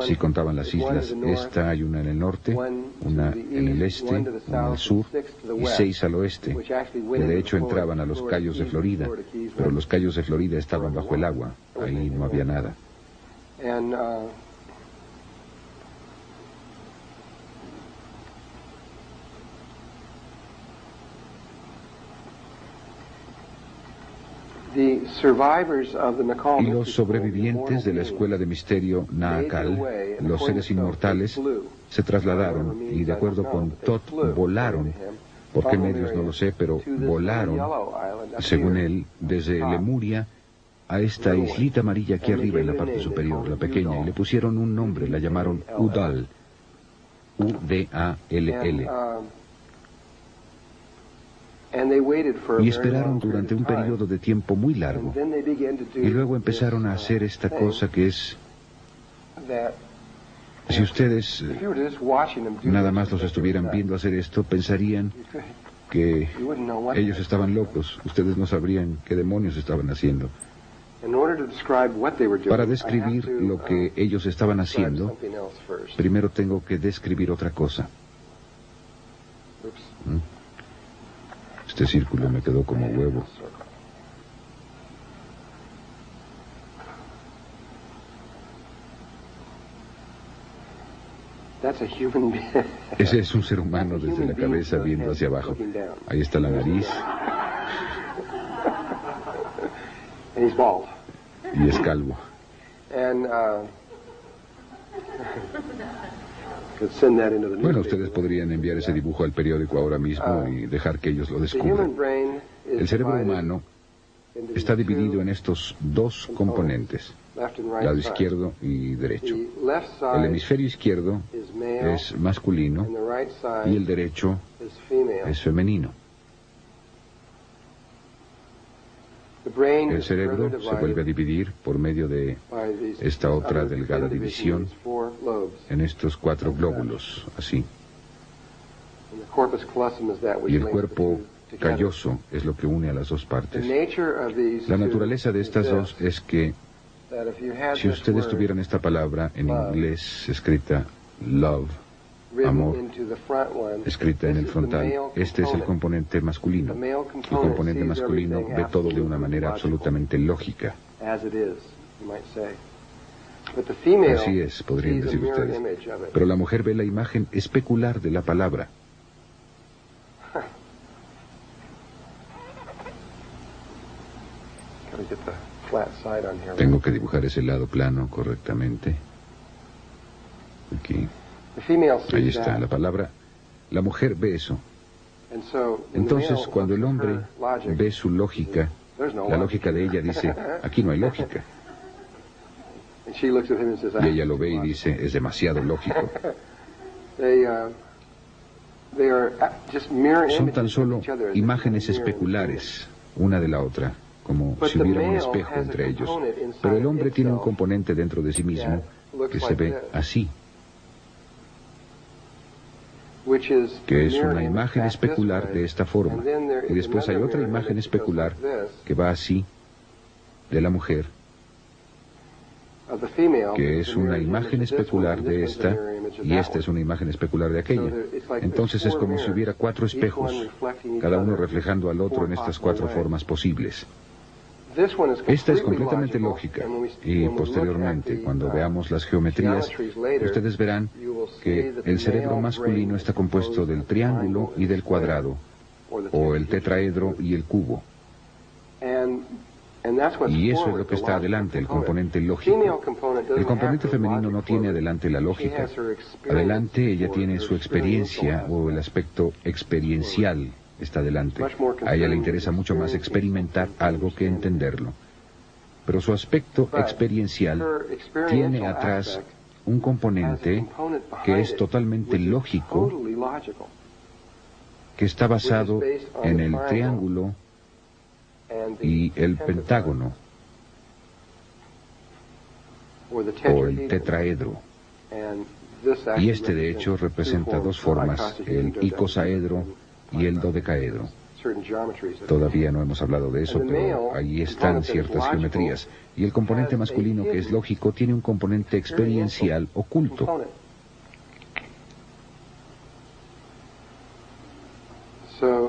si contaban las islas. Esta hay una en el norte, una en el este, una al sur y 6 al oeste, que de hecho entraban a los cayos de Florida, pero los cayos de Florida estaban bajo el agua, ahí no había nada. Y los sobrevivientes de la escuela de misterio Naakal, los seres inmortales, se trasladaron y, de acuerdo con Todd, volaron. ¿Por qué medios? No lo sé, pero volaron, según él, desde Lemuria a esta islita amarilla aquí arriba en la parte superior, la pequeña, y le pusieron un nombre, la llamaron Udall, U-D-A-L-L. Y esperaron durante un periodo de tiempo muy largo. Y luego empezaron a hacer esta cosa que es... Si ustedes nada más los estuvieran viendo hacer esto, pensarían que ellos estaban locos. Ustedes no sabrían qué demonios estaban haciendo. Para describir lo que ellos estaban haciendo, primero tengo que describir otra cosa. Este círculo me quedó como huevo. Ese es un ser humano desde la cabeza viendo hacia abajo. Ahí está la nariz. Y es calvo. Bueno, ustedes podrían enviar ese dibujo al periódico ahora mismo y dejar que ellos lo descubran. El cerebro humano está dividido en estos dos componentes, lado izquierdo y derecho. El hemisferio izquierdo es masculino y el derecho es femenino. El cerebro se vuelve a dividir por medio de esta otra delgada división en estos 4 glóbulos, así. Y el cuerpo calloso es lo que une a las 2 partes. La naturaleza de estas dos es que si ustedes tuvieran esta palabra en inglés escrita love, amor, escrita en el frontal, este es el componente masculino. El componente masculino ve todo de una manera absolutamente lógica. Así es, podrían decir ustedes. Pero la mujer ve la imagen especular de la palabra. Tengo que dibujar ese lado plano correctamente. Aquí. Ahí está la palabra. La mujer ve eso. Entonces, cuando el hombre ve su lógica, la lógica de ella dice, aquí no hay lógica. Y ella lo ve y dice, es demasiado lógico. Son tan solo imágenes especulares, una de la otra, como si hubiera un espejo entre ellos. Pero el hombre tiene un componente dentro de sí mismo que se ve así, que es una imagen especular de esta forma. Y después hay otra imagen especular que va así, de la mujer, que es una imagen especular de esta, y esta es una imagen especular de aquella. Entonces es como si hubiera 4 espejos, cada uno reflejando al otro en estas 4 formas posibles. Esta es completamente lógica, y posteriormente, cuando veamos las geometrías, ustedes verán que el cerebro masculino está compuesto del triángulo y del cuadrado, o el tetraedro y el cubo. Y eso es lo que está adelante, el componente lógico. El componente femenino no tiene adelante la lógica. Adelante ella tiene su experiencia, o el aspecto experiencial está adelante. A ella le interesa mucho más experimentar algo que entenderlo. Pero su aspecto experiencial tiene atrás un componente que es totalmente lógico, que está basado en el triángulo y el pentágono, o el tetraedro. Y este de hecho representa 2 formas, el icosaedro y el dodecaedro. Todavía no hemos hablado de eso, pero ahí están ciertas geometrías. Y el componente masculino, que es lógico, tiene un componente experiencial oculto.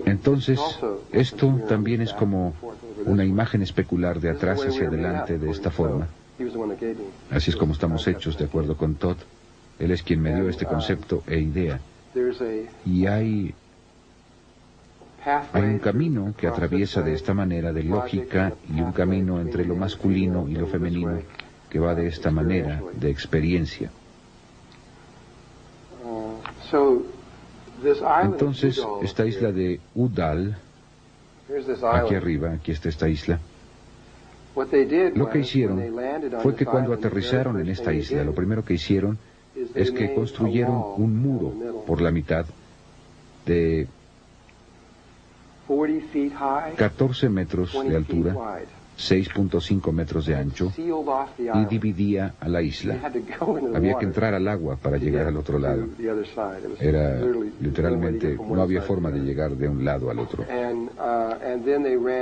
Entonces, esto también es como una imagen especular de atrás hacia adelante de esta forma. Así es como estamos hechos, de acuerdo con Todd. Él es quien me dio este concepto e idea. Y hay un camino que atraviesa de esta manera de lógica, y un camino entre lo masculino y lo femenino que va de esta manera de experiencia. Entonces, esta isla de Udall, aquí arriba, aquí está esta isla. Lo que hicieron fue que cuando aterrizaron en esta isla, lo primero que hicieron es que construyeron un muro por la mitad de 14 metros de altura, 6.5 metros de ancho, y dividía a la isla. Había que entrar al agua para llegar al otro lado. Era literalmente, no había forma de llegar de un lado al otro.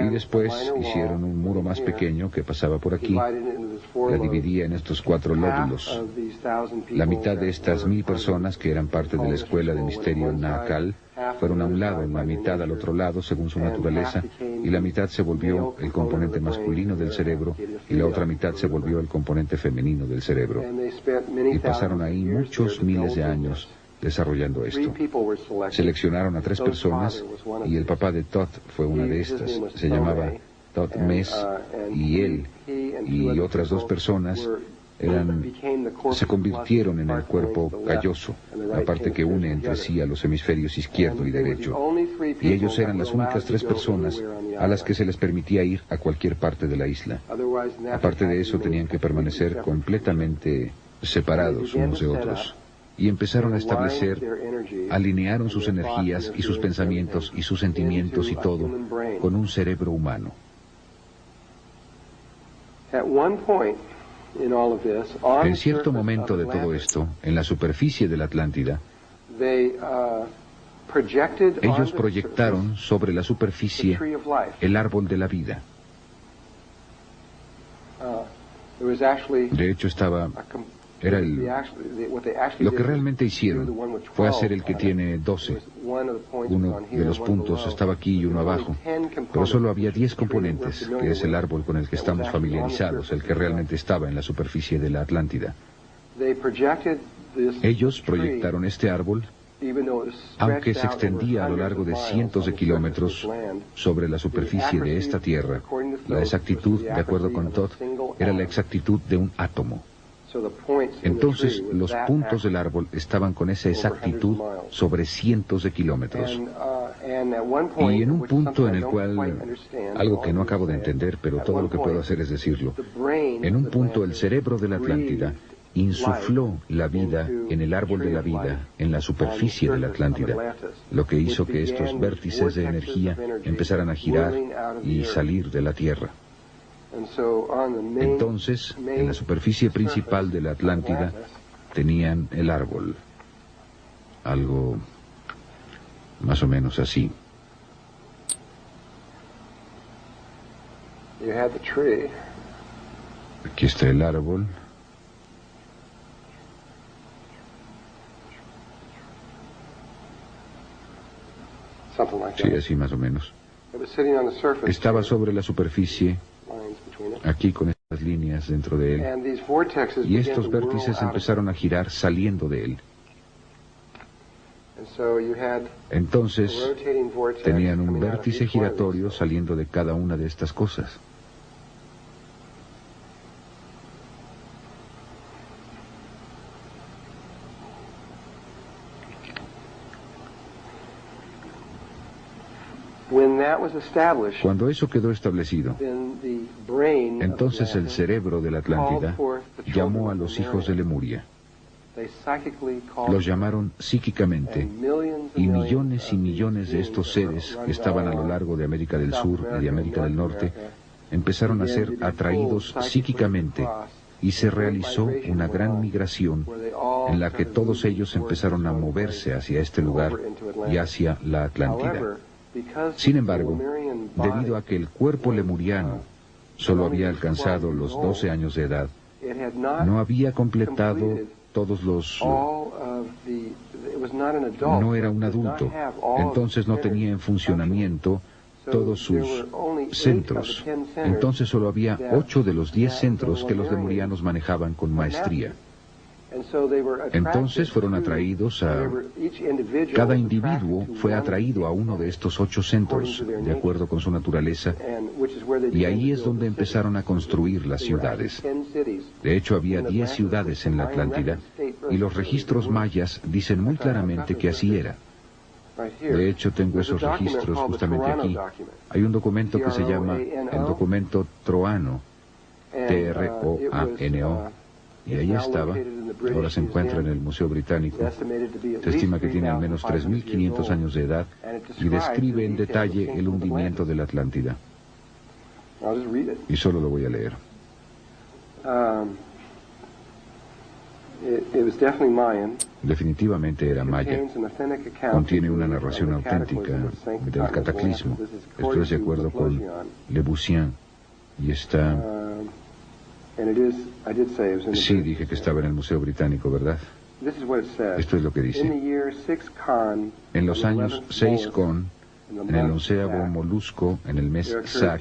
Y después hicieron un muro más pequeño que pasaba por aquí. La dividía en estos 4 lóbulos. La mitad de estas 1000 personas que eran parte de la escuela de misterio Naacal fueron a un lado, la mitad al otro lado, según su naturaleza, y la mitad se volvió el componente masculino del cerebro, y la otra mitad se volvió el componente femenino del cerebro. Y pasaron ahí muchos miles de años desarrollando esto. Seleccionaron a 3 personas, y el papá de Todd fue una de estas. Se llamaba Todd Mess, y él y otras 2 personas se convirtieron en el cuerpo calloso, la parte que une entre sí a los hemisferios izquierdo y derecho. Y ellos eran las únicas 3 personas a las que se les permitía ir a cualquier parte de la isla. Aparte de eso, tenían que permanecer completamente separados unos de otros. Y empezaron a establecer, alinearon sus energías y sus pensamientos y sus sentimientos y todo con un cerebro humano. En cierto momento de todo esto, en la superficie de la Atlántida, ellos proyectaron sobre la superficie el árbol de la vida. De hecho, lo que realmente hicieron fue hacer el que tiene 12. Uno de los puntos estaba aquí y uno abajo, pero solo había 10 componentes, que es el árbol con el que estamos familiarizados, el que realmente estaba en la superficie de la Atlántida. Ellos proyectaron este árbol, aunque se extendía a lo largo de cientos de kilómetros sobre la superficie de esta tierra. La exactitud, de acuerdo con Todd, era la exactitud de un átomo. Entonces, los puntos del árbol estaban con esa exactitud sobre cientos de kilómetros. Y en un punto en el cual, algo que no acabo de entender, pero todo lo que puedo hacer es decirlo, en un punto el cerebro de la Atlántida insufló la vida en el árbol de la vida, en la superficie de la Atlántida, lo que hizo que estos vértices de energía empezaran a girar y salir de la Tierra. Entonces, en la superficie principal de la Atlántida, tenían el árbol. Algo más o menos así. Aquí está el árbol. Sí, así más o menos. Estaba sobre la superficie, aquí con estas líneas dentro de él, y estos vértices empezaron a girar saliendo de él. Entonces, tenían un vértice giratorio saliendo de cada una de estas cosas. Cuando eso quedó establecido, entonces el cerebro de la Atlántida llamó a los hijos de Lemuria. Los llamaron psíquicamente, y millones de estos seres que estaban a lo largo de América del Sur y de América del Norte empezaron a ser atraídos psíquicamente, y se realizó una gran migración en la que todos ellos empezaron a moverse hacia este lugar y hacia la Atlántida. Sin embargo, debido a que el cuerpo lemuriano solo había alcanzado los 12 años de edad, no había completado todos los... no era un adulto, entonces no tenía en funcionamiento todos sus centros. Entonces solo había 8 de los 10 centros que los lemurianos manejaban con maestría. Entonces fueron atraídos a... Cada individuo fue atraído a uno de estos 8 centros, de acuerdo con su naturaleza, y ahí es donde empezaron a construir las ciudades. De hecho, había 10 ciudades en la Atlántida, y los registros mayas dicen muy claramente que así era. De hecho, tengo esos registros justamente aquí. Hay un documento que se llama el documento Troano, T-R-O-A-N-O, y ahí estaba. Ahora se encuentra en el Museo Británico. Se estima que tiene al menos 3.500 años de edad y describe en detalle el hundimiento de la Atlántida. Y solo lo voy a leer. Definitivamente era maya. Contiene una narración auténtica del cataclismo. Esto es de acuerdo con Le Bussien. Y está... Sí, dije que estaba en el Museo Británico, ¿verdad? Esto es lo que dice. En los años 6 con, en el 11º molusco, en el mes Sac,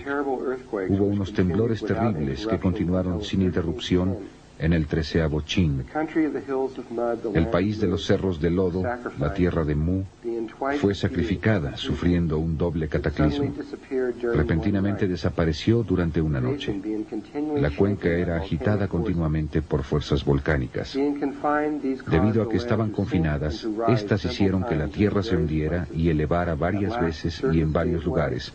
hubo unos temblores terribles que continuaron sin interrupción en el 13º Chin. El país de los cerros de lodo, la tierra de Mu, fue sacrificada, sufriendo un doble cataclismo. Repentinamente desapareció durante una noche. La cuenca era agitada continuamente por fuerzas volcánicas. Debido a que estaban confinadas, estas hicieron que la tierra se hundiera y elevara varias veces y en varios lugares.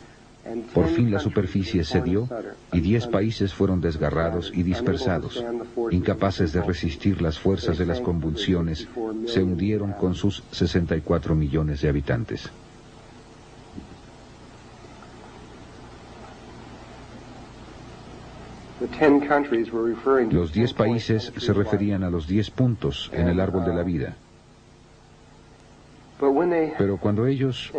Por fin la superficie cedió y 10 países fueron desgarrados y dispersados. Incapaces de resistir las fuerzas de las convulsiones, se hundieron con sus 64 millones de habitantes. Los 10 países se referían a los 10 puntos en el árbol de la vida. Pero cuando ellos,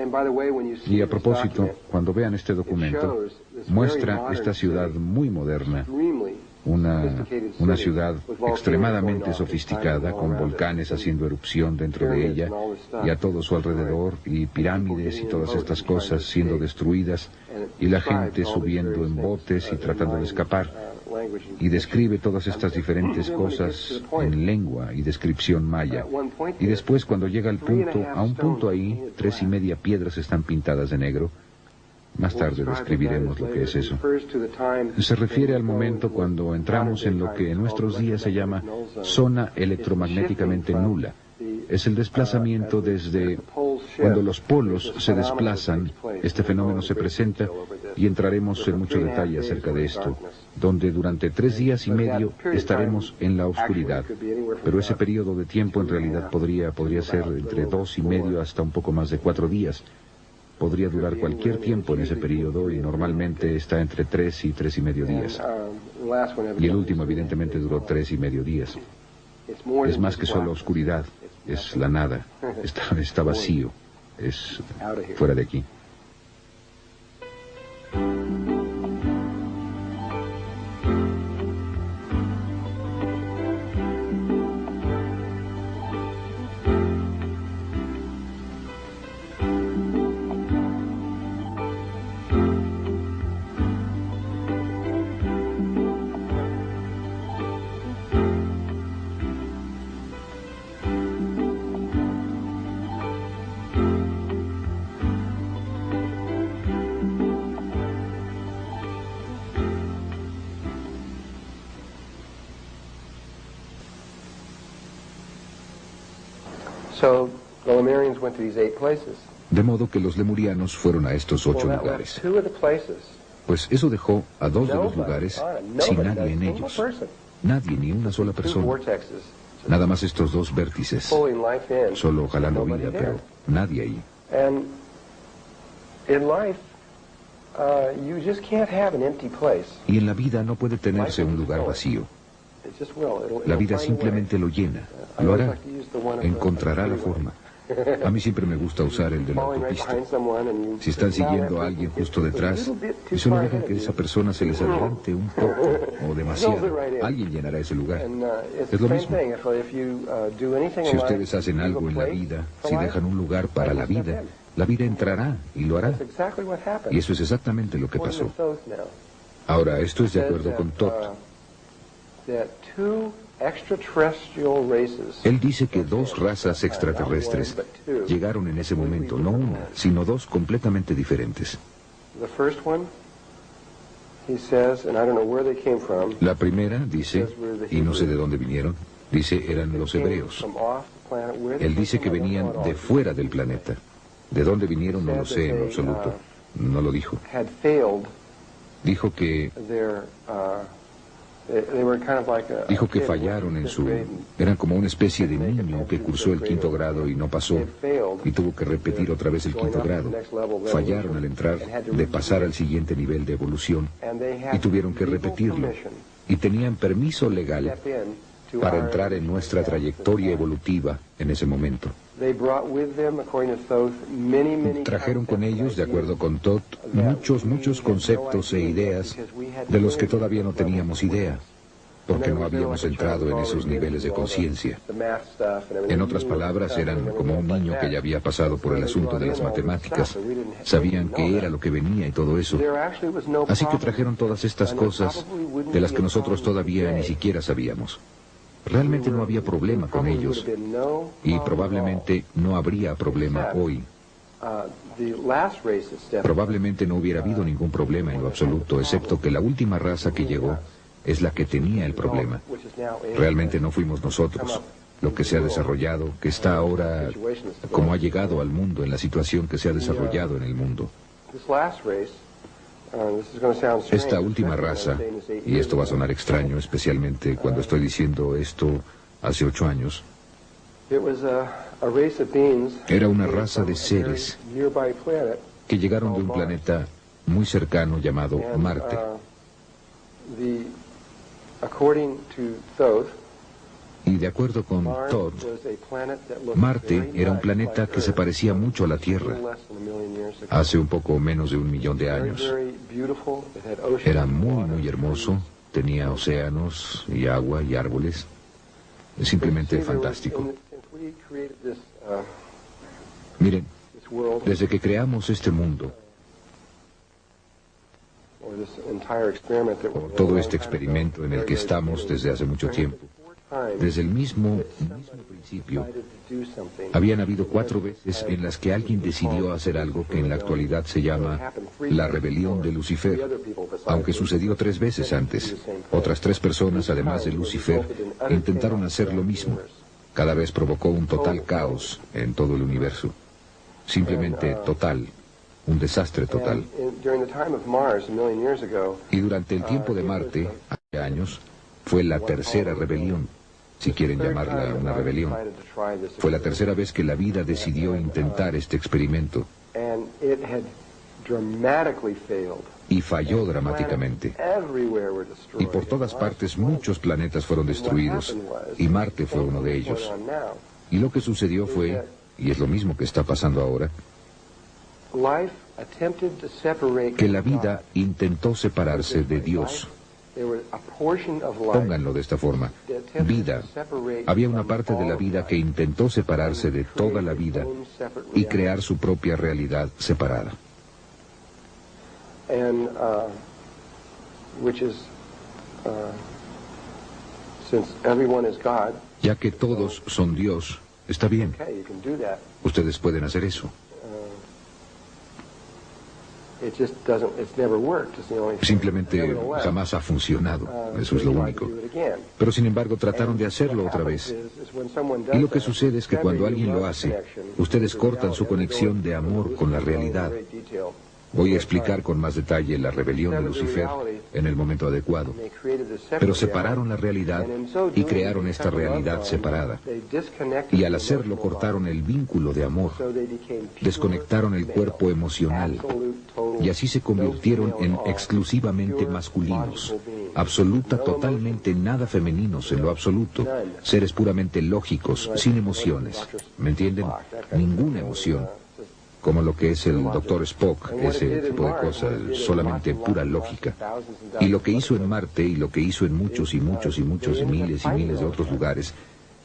y a propósito, cuando vean este documento, muestra esta ciudad muy moderna, una ciudad extremadamente sofisticada, con volcanes haciendo erupción dentro de ella, y a todo su alrededor, y pirámides y todas estas cosas siendo destruidas, y la gente subiendo en botes y tratando de escapar. Y describe todas estas diferentes cosas en lengua y descripción maya. Y después, cuando llega al punto, a un punto ahí, 3.5 piedras están pintadas de negro. Más tarde describiremos lo que es eso. Se refiere al momento cuando entramos en lo que en nuestros días se llama zona electromagnéticamente nula. Es el desplazamiento desde cuando los polos se desplazan. Este fenómeno se presenta y entraremos en mucho detalle acerca de esto, donde durante 3 días y medio estaremos en la oscuridad. Pero ese periodo de tiempo en realidad podría ser entre 2 y medio hasta un poco más de 4 días. Podría durar cualquier tiempo en ese periodo y normalmente está entre 3 y 3.5 días. Y el último evidentemente duró 3.5 días. Es más que solo oscuridad, es la nada, está vacío, es fuera de aquí. De modo que los lemurianos fueron a estos 8 lugares. Pues eso dejó a 2 de los lugares sin nadie en ellos. Nadie, ni una sola persona. Nada más estos 2 vértices, solo jalando vida, pero nadie ahí. Y en la vida no puede tenerse un lugar vacío. La vida simplemente lo llena, lo hará, encontrará la forma. A mí siempre me gusta usar el de la autopista. Si están siguiendo a alguien justo detrás, y solo dejan que esa persona se les adelante un poco o demasiado, alguien llenará ese lugar. Es lo mismo. Si ustedes hacen algo en la vida, si dejan un lugar para la vida entrará y lo hará. Y eso es exactamente lo que pasó. Ahora, esto es de acuerdo con Todd. Él dice que 2 razas extraterrestres llegaron en ese momento, no una, sino 2 completamente diferentes. La primera, dice, y no sé de dónde vinieron, dice, eran los hebreos. Él dice que venían de fuera del planeta. De dónde vinieron no lo sé en absoluto. No lo dijo. Dijo que fallaron en su... Eran como una especie de niño que cursó el 5º grado y no pasó, y tuvo que repetir otra vez el 5º grado. Fallaron al entrar, de pasar al siguiente nivel de evolución, y tuvieron que repetirlo. Y tenían permiso legal para entrar en nuestra trayectoria evolutiva en ese momento. Trajeron con ellos, de acuerdo con Todd, muchos conceptos e ideas de los que todavía no teníamos idea, porque no habíamos entrado en esos niveles de conciencia. En otras palabras, eran como un niño que ya había pasado por el asunto de las matemáticas. Sabían qué era lo que venía y todo eso. Así que trajeron todas estas cosas de las que nosotros todavía ni siquiera sabíamos. Realmente no había problema con ellos, y probablemente no habría problema hoy. Probablemente no hubiera habido ningún problema en lo absoluto, excepto que la última raza que llegó es la que tenía el problema. Realmente no fuimos nosotros. Lo que se ha desarrollado, que está ahora como ha llegado al mundo, en la situación que se ha desarrollado en el mundo. Esta última raza, y esto va a sonar extraño, especialmente cuando estoy diciendo esto hace 8 años, era una raza de seres que llegaron de un planeta muy cercano llamado Marte. Y de acuerdo con Todd, Marte era un planeta que se parecía mucho a la Tierra hace un poco menos de 1 millón de años. Era muy, muy hermoso, tenía océanos y agua y árboles. Es simplemente fantástico. Miren, desde que creamos este mundo, o todo este experimento en el que estamos desde hace mucho tiempo, desde el mismo principio, habían habido 4 veces en las que alguien decidió hacer algo que en la actualidad se llama la rebelión de Lucifer, aunque sucedió 3 veces antes. Otras 3 personas, además de Lucifer, intentaron hacer lo mismo. Cada vez provocó un total caos en todo el universo. Simplemente total, un desastre total. Y durante el tiempo de Marte, hace años, fue la 3ª rebelión, si quieren llamarla una rebelión. Fue la 3ª vez que la vida decidió intentar este experimento. Y falló dramáticamente. Y por todas partes muchos planetas fueron destruidos, y Marte fue uno de ellos. Y lo que sucedió fue, y es lo mismo que está pasando ahora, que la vida intentó separarse de Dios. Pónganlo de esta forma. Vida. Había una parte de la vida que intentó separarse de toda la vida y crear su propia realidad separada. Ya que todos son Dios, está bien. Ustedes pueden hacer eso. Simplemente jamás ha funcionado, eso es lo único. Pero sin embargo trataron de hacerlo otra vez. Y lo que sucede es que cuando alguien lo hace, ustedes cortan su conexión de amor con la realidad. Voy a explicar con más detalle la rebelión de Lucifer en el momento adecuado. Pero separaron la realidad y crearon esta realidad separada. Y al hacerlo cortaron el vínculo de amor, desconectaron el cuerpo emocional, y así se convirtieron en exclusivamente masculinos, absoluta, totalmente nada femeninos en lo absoluto, seres puramente lógicos, sin emociones. ¿Me entienden? Ninguna emoción. Como lo que es el Dr. Spock, ese tipo de cosas, solamente pura lógica. Y lo que hizo en Marte, y lo que hizo en muchos y muchos y muchos y miles de otros lugares,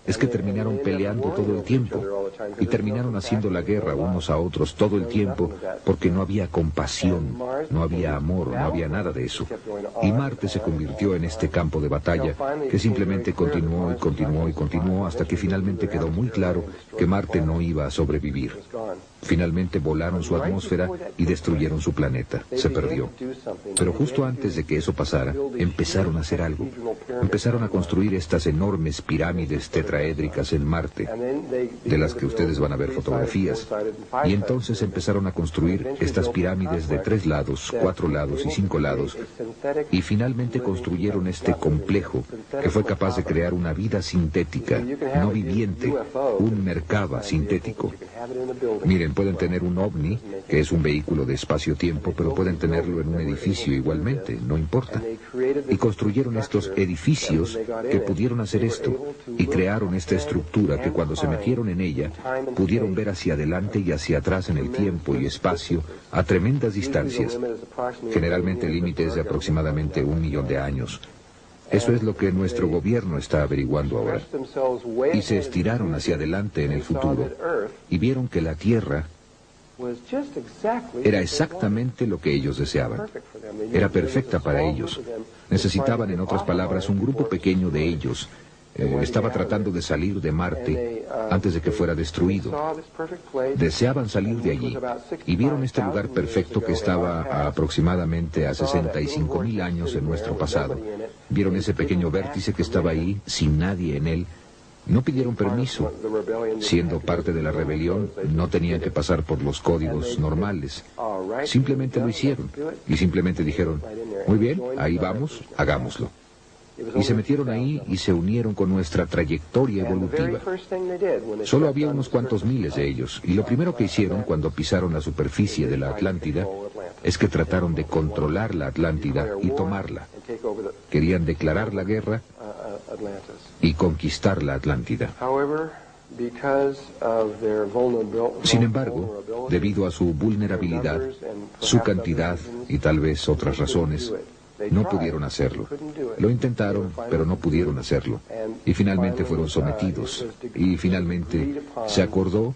es que terminaron peleando todo el tiempo, y terminaron haciendo la guerra unos a otros todo el tiempo, porque no había compasión, no había amor, no había nada de eso. Y Marte se convirtió en este campo de batalla que simplemente continuó y continuó y continuó hasta que finalmente quedó muy claro que Marte no iba a sobrevivir. Finalmente volaron su atmósfera y destruyeron su planeta. Se perdió. Pero justo antes de que eso pasara, empezaron a hacer algo. Empezaron a construir estas enormes pirámides tetraédricas en Marte, de las que ustedes van a ver fotografías. Y entonces empezaron a construir estas pirámides de 3 lados, 4 lados y 5 lados. Y finalmente construyeron este complejo que fue capaz de crear una vida sintética, no viviente, un Merkaba sintético. Miren, pueden tener un ovni, que es un vehículo de espacio-tiempo, pero pueden tenerlo en un edificio igualmente, no importa. Y construyeron estos edificios que pudieron hacer esto, y crearon esta estructura que cuando se metieron en ella, pudieron ver hacia adelante y hacia atrás en el tiempo y espacio a tremendas distancias, generalmente límites de aproximadamente 1 millón de años. Eso es lo que nuestro gobierno está averiguando ahora. Y se estiraron hacia adelante en el futuro y vieron que la Tierra era exactamente lo que ellos deseaban. Era perfecta para ellos. Necesitaban, en otras palabras, un grupo pequeño de ellos. Estaba tratando de salir de Marte antes de que fuera destruido. Deseaban salir de allí y vieron este lugar perfecto que estaba aproximadamente a 65.000 años en nuestro pasado. Vieron ese pequeño vértice que estaba ahí, sin nadie en él. No pidieron permiso. Siendo parte de la rebelión, no tenían que pasar por los códigos normales. Simplemente lo hicieron y simplemente dijeron, muy bien, ahí vamos, hagámoslo. y se metieron ahí y se unieron con nuestra trayectoria evolutiva. Solo había unos cuantos miles de ellos, y lo primero que hicieron cuando pisaron la superficie de la Atlántida es que trataron de controlar la Atlántida y tomarla. Querían declarar la guerra y conquistar la Atlántida. Sin embargo, debido a su vulnerabilidad, su cantidad y tal vez otras razones, no pudieron hacerlo. Lo intentaron, pero no pudieron hacerlo. Y finalmente fueron sometidos. Y finalmente se acordó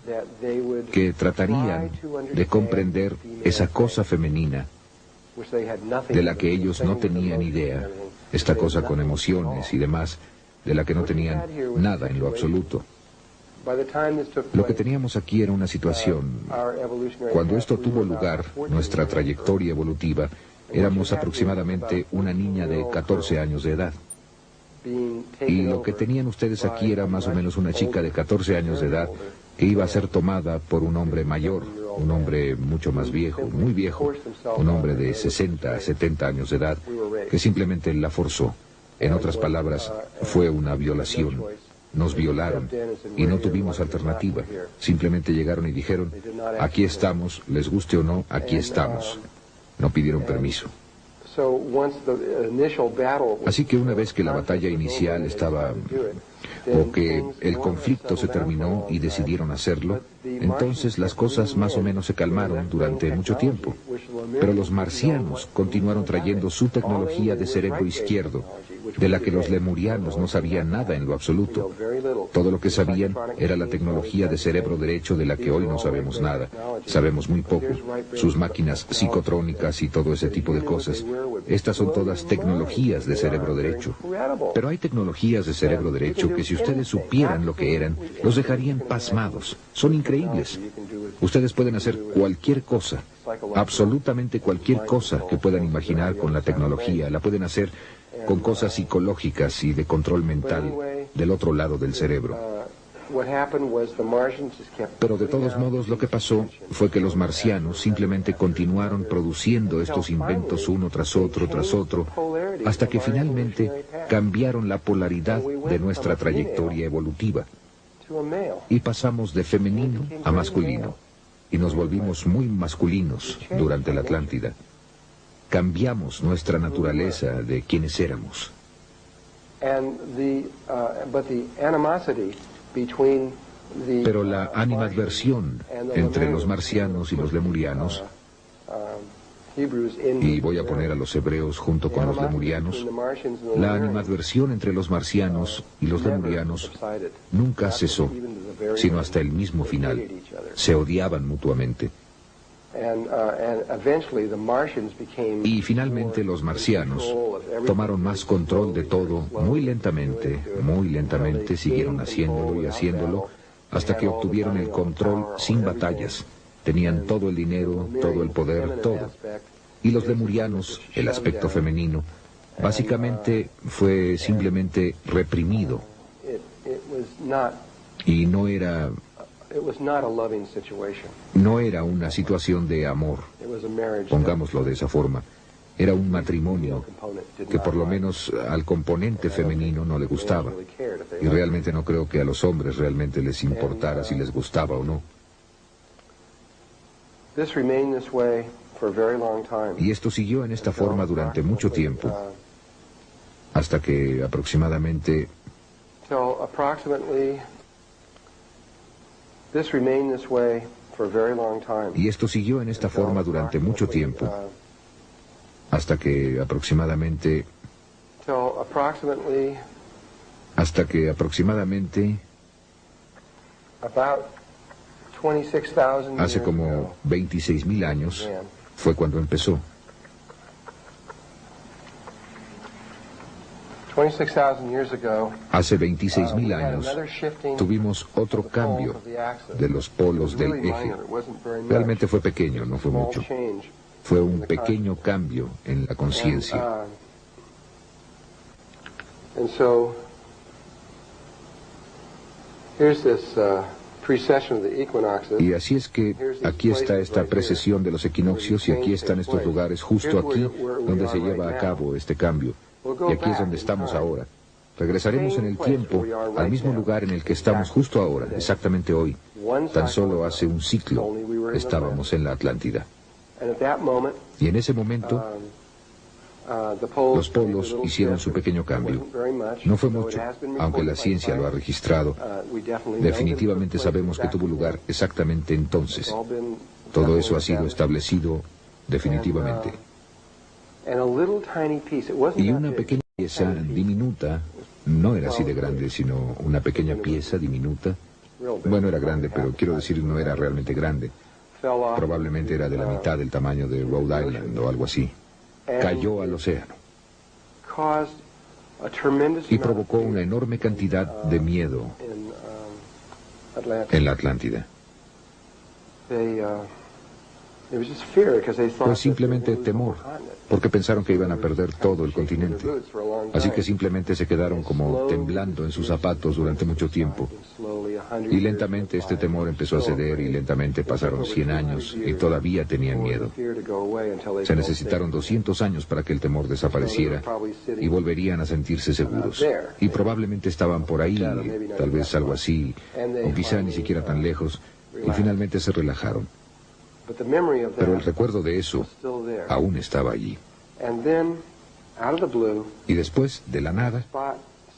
que tratarían de comprender esa cosa femenina de la que ellos no tenían idea, esta cosa con emociones y demás, de la que no tenían nada en lo absoluto. Lo que teníamos aquí era una situación. Cuando esto tuvo lugar, nuestra trayectoria evolutiva, éramos aproximadamente una niña de 14 años de edad. Y lo que tenían ustedes aquí era más o menos una chica de 14 años de edad que iba a ser tomada por un hombre mayor, un hombre mucho más viejo, muy viejo, un hombre de 60 a 70 años de edad, que simplemente la forzó. En otras palabras, fue una violación. Nos violaron y no tuvimos alternativa. Simplemente llegaron y dijeron, aquí estamos, les guste o no, aquí estamos. No pidieron permiso. Así que una vez que la batalla inicial estaba, o que el conflicto se terminó y decidieron hacerlo, entonces las cosas más o menos se calmaron durante mucho tiempo. Pero los marcianos continuaron trayendo su tecnología de cerebro izquierdo, de la que los lemurianos no sabían nada en lo absoluto. Todo lo que sabían era la tecnología de cerebro derecho de la que hoy no sabemos nada. Sabemos muy poco. Sus máquinas psicotrónicas y todo ese tipo de cosas. Estas son todas tecnologías de cerebro derecho. Pero hay tecnologías de cerebro derecho que si ustedes supieran lo que eran, los dejarían pasmados. Son increíbles. Ustedes pueden hacer cualquier cosa, absolutamente cualquier cosa que puedan imaginar con la tecnología. La pueden hacer con cosas psicológicas y de control mental del otro lado del cerebro. Pero de todos modos lo que pasó fue que los marcianos simplemente continuaron produciendo estos inventos uno tras otro, hasta que finalmente cambiaron la polaridad de nuestra trayectoria evolutiva. Y pasamos de femenino a masculino, y nos volvimos muy masculinos durante la Atlántida. Cambiamos nuestra naturaleza de quienes éramos. Pero la animadversión entre los marcianos y los lemurianos, y voy a poner a los hebreos junto con los lemurianos, la animadversión entre los marcianos y los lemurianos nunca cesó, sino hasta el mismo final. Se odiaban mutuamente. Y finalmente los marcianos tomaron más control de todo, muy lentamente, siguieron haciéndolo y haciéndolo, hasta que obtuvieron el control sin batallas. Tenían todo el dinero, todo el poder, todo. Y los lemurianos, el aspecto femenino, básicamente fue simplemente reprimido. Y no era una situación de amor, pongámoslo de esa forma. Era un matrimonio que por lo menos al componente femenino no le gustaba. Y realmente no creo que a los hombres realmente les importara si les gustaba o no. Y esto siguió en esta forma durante mucho tiempo, hasta que aproximadamente... Y esto siguió en esta forma durante mucho tiempo, hasta que aproximadamente hace como 26,000 años fue cuando empezó. Hace 26,000 años tuvimos otro cambio de los polos del eje. Realmente fue pequeño, no fue mucho. Fue un pequeño cambio en la conciencia. Y así es que aquí está esta precesión de los equinoccios y aquí están estos lugares justo aquí donde se lleva a cabo este cambio. Y aquí es donde estamos ahora. Regresaremos en el tiempo al mismo lugar en el que estamos justo ahora, exactamente hoy. Tan solo hace un ciclo estábamos en la Atlántida. Y en ese momento los polos hicieron su pequeño cambio. No fue mucho, aunque la ciencia lo ha registrado. Definitivamente sabemos que tuvo lugar exactamente entonces. Todo eso ha sido establecido definitivamente. Y una pequeña pieza diminuta, no era así de grande, sino una pequeña pieza diminuta. Bueno, era grande, pero quiero decir, no era realmente grande. Probablemente era de la mitad del tamaño de Rhode Island o algo así. Cayó al océano y provocó una enorme cantidad de miedo en la Atlántida. Fue simplemente temor, porque pensaron que iban a perder todo el continente. Así que simplemente se quedaron como temblando en sus zapatos durante mucho tiempo. Y lentamente este temor empezó a ceder y lentamente pasaron 100 años y todavía tenían miedo. Se necesitaron 200 años para que el temor desapareciera y volverían a sentirse seguros. Y probablemente estaban por ahí, tal vez algo así, o quizá ni siquiera tan lejos, y finalmente se relajaron. Pero el recuerdo de eso aún estaba allí. Y después, de la nada,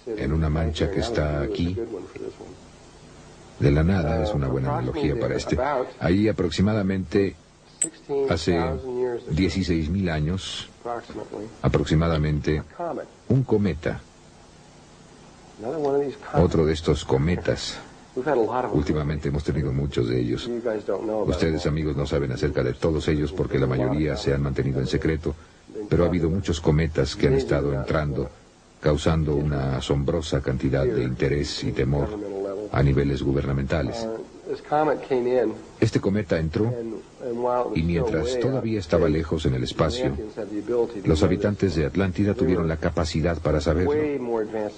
en una mancha que está aquí, de la nada es una buena analogía para este. Ahí aproximadamente, hace 16.000 años, aproximadamente, un cometa, otro de estos cometas. Últimamente hemos tenido muchos de ellos. Ustedes, amigos, no saben acerca de todos ellos porque la mayoría se han mantenido en secreto, pero ha habido muchos cometas que han estado entrando, causando una asombrosa cantidad de interés y temor a niveles gubernamentales. Este cometa entró y mientras todavía estaba lejos en el espacio, los habitantes de Atlántida tuvieron la capacidad para saberlo.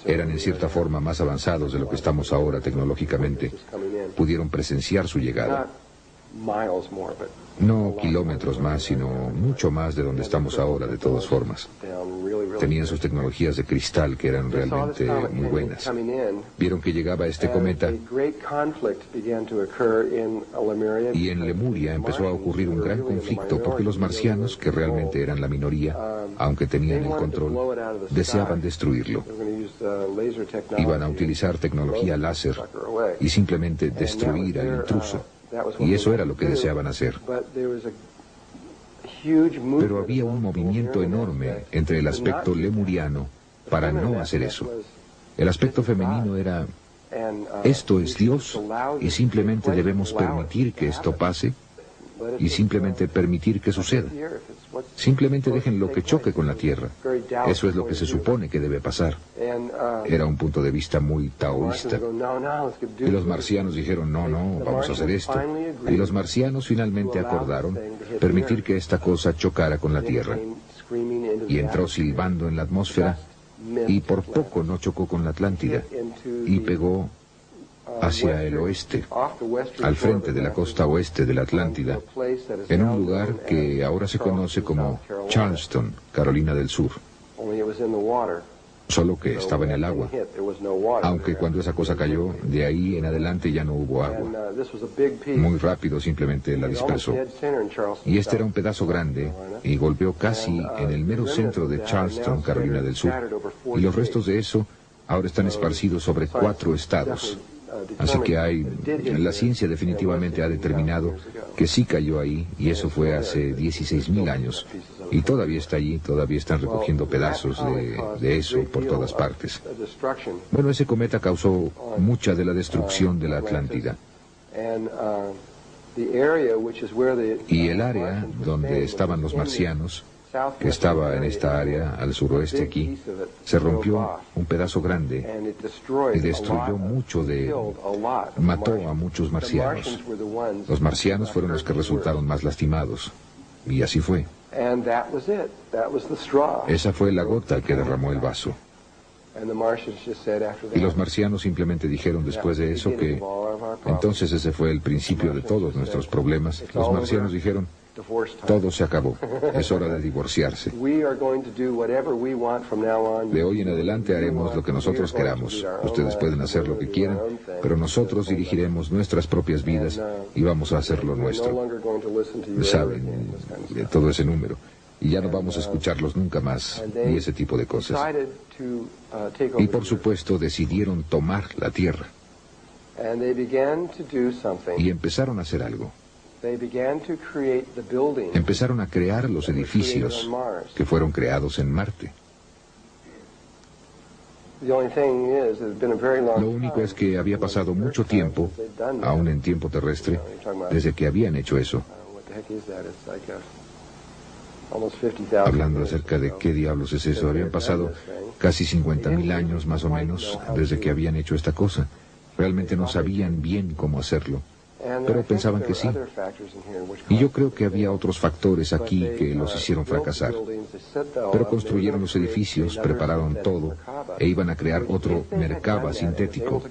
Eran en cierta forma más avanzados de lo que estamos ahora tecnológicamente. Pudieron presenciar su llegada. No kilómetros más, sino mucho más de donde estamos ahora, de todas formas. Tenían sus tecnologías de cristal que eran realmente muy buenas. Vieron que llegaba este cometa y en Lemuria empezó a ocurrir un gran conflicto porque los marcianos, que realmente eran la minoría, aunque tenían el control, deseaban destruirlo. Iban a utilizar tecnología láser y simplemente destruir al intruso. Y eso era lo que deseaban hacer. Pero había un movimiento enorme entre el aspecto lemuriano para no hacer eso. El aspecto femenino era, esto es Dios y simplemente debemos permitir que esto pase y simplemente permitir que suceda. Simplemente déjenlo que choque con la Tierra. Eso es lo que se supone que debe pasar. Era un punto de vista muy taoísta. Y los marcianos dijeron, no, vamos a hacer esto. Y los marcianos finalmente acordaron permitir que esta cosa chocara con la Tierra. Y entró silbando en la atmósfera y por poco no chocó con la Atlántida y pegó hacia el oeste, al frente de la costa oeste de la Atlántida, en un lugar que ahora se conoce como Charleston, Carolina del Sur. Solo que estaba en el agua, aunque cuando esa cosa cayó, de ahí en adelante ya no hubo agua. Muy rápido simplemente la dispersó. Y este era un pedazo grande y golpeó casi en el mero centro de Charleston, Carolina del Sur. Y los restos de eso ahora están esparcidos sobre 4 estados. Así que la ciencia definitivamente ha determinado que sí cayó ahí, y eso fue hace 16.000 años. Y todavía está allí, todavía están recogiendo pedazos de eso por todas partes. Bueno, ese cometa causó mucha de la destrucción de la Atlántida. Y el área donde estaban los marcianos, que estaba en esta área al suroeste aquí, se rompió un pedazo grande y destruyó mató a muchos marcianos. Los marcianos fueron los que resultaron más lastimados, y así fue. Esa fue la gota que derramó el vaso. Y los marcianos simplemente dijeron después de eso que entonces ese fue el principio de todos nuestros problemas. Los marcianos dijeron, Todo se acabó. Es hora de divorciarse. De hoy en adelante haremos lo que nosotros queramos. Ustedes pueden hacer lo que quieran, pero nosotros dirigiremos nuestras propias vidas y vamos a hacer lo nuestro. Saben, todo ese número. Y ya no vamos a escucharlos nunca más, ni ese tipo de cosas. Y por supuesto decidieron tomar la tierra. Y empezaron a hacer algo. Empezaron a crear los edificios que fueron creados en Marte. Lo único es que había pasado mucho tiempo, aún en tiempo terrestre, desde que habían hecho eso. Hablando acerca de qué diablos es eso, habían pasado casi 50.000 años más o menos desde que habían hecho esta cosa. Realmente no sabían bien cómo hacerlo, pero pensaban que sí. Y yo creo que había otros factores aquí que los hicieron fracasar. Pero construyeron los edificios, prepararon todo, e iban a crear otro Merkaba sintético,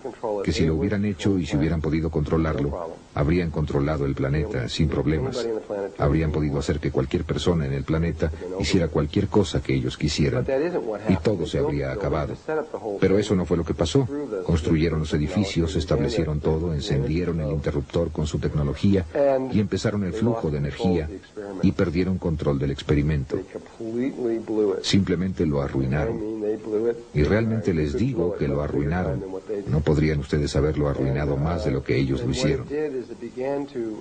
que si lo hubieran hecho y si hubieran podido controlarlo, habrían controlado el planeta sin problemas. Habrían podido hacer que cualquier persona en el planeta hiciera cualquier cosa que ellos quisieran, y todo se habría acabado. Pero eso no fue lo que pasó. Construyeron los edificios, establecieron todo, encendieron el interruptor con su tecnología y empezaron el flujo de energía y perdieron control del experimento. Simplemente lo arruinaron. Y realmente les digo que lo arruinaron. No podrían ustedes haberlo arruinado más de lo que ellos lo hicieron.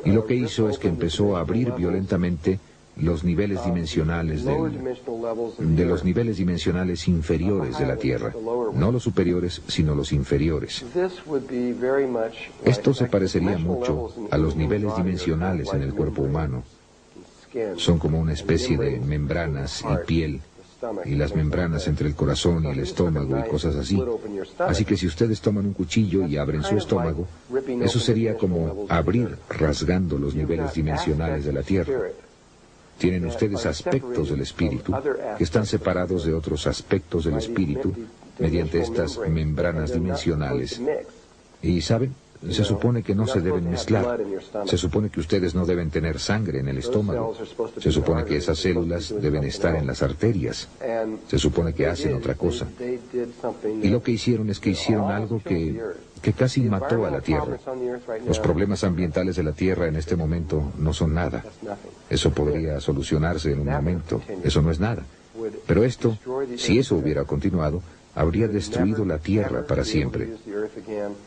Y lo que hizo es que empezó a abrir violentamente los niveles dimensionales de los niveles dimensionales inferiores de la Tierra. No los superiores, sino los inferiores. Esto se parecería mucho a los niveles dimensionales en el cuerpo humano. Son como una especie de membranas y piel, y las membranas entre el corazón y el estómago y cosas así. Así que si ustedes toman un cuchillo y abren su estómago, eso sería como abrir rasgando los niveles dimensionales de la Tierra. Tienen ustedes aspectos del espíritu que están separados de otros aspectos del espíritu mediante estas membranas dimensionales. Y ¿saben? Se supone que no se deben mezclar. Se supone que ustedes no deben tener sangre en el estómago. Se supone que esas células deben estar en las arterias. Se supone que hacen otra cosa. Y lo que hicieron es que hicieron algo que casi mató a la Tierra. Los problemas ambientales de la Tierra en este momento no son nada. Eso podría solucionarse en un momento. Eso no es nada. Pero esto, si eso hubiera continuado, habría destruido la Tierra para siempre.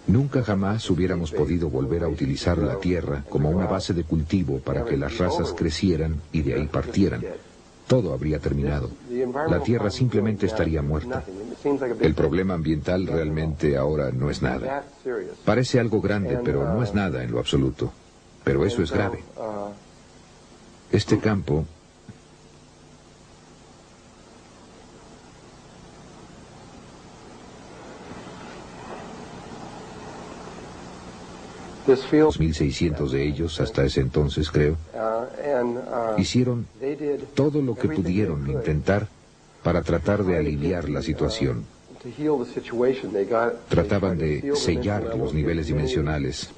Nunca jamás hubiéramos podido volver a utilizar la Tierra como una base de cultivo para que las razas crecieran y de ahí partieran. Todo habría terminado. La Tierra simplemente estaría muerta. El problema ambiental realmente ahora no es nada. Parece algo grande, pero no es nada en lo absoluto. Pero eso es grave. Este campo los 1.600 de ellos, hasta ese entonces creo, hicieron todo lo que pudieron intentar para tratar de aliviar la situación. Trataban de sellar los niveles dimensionales,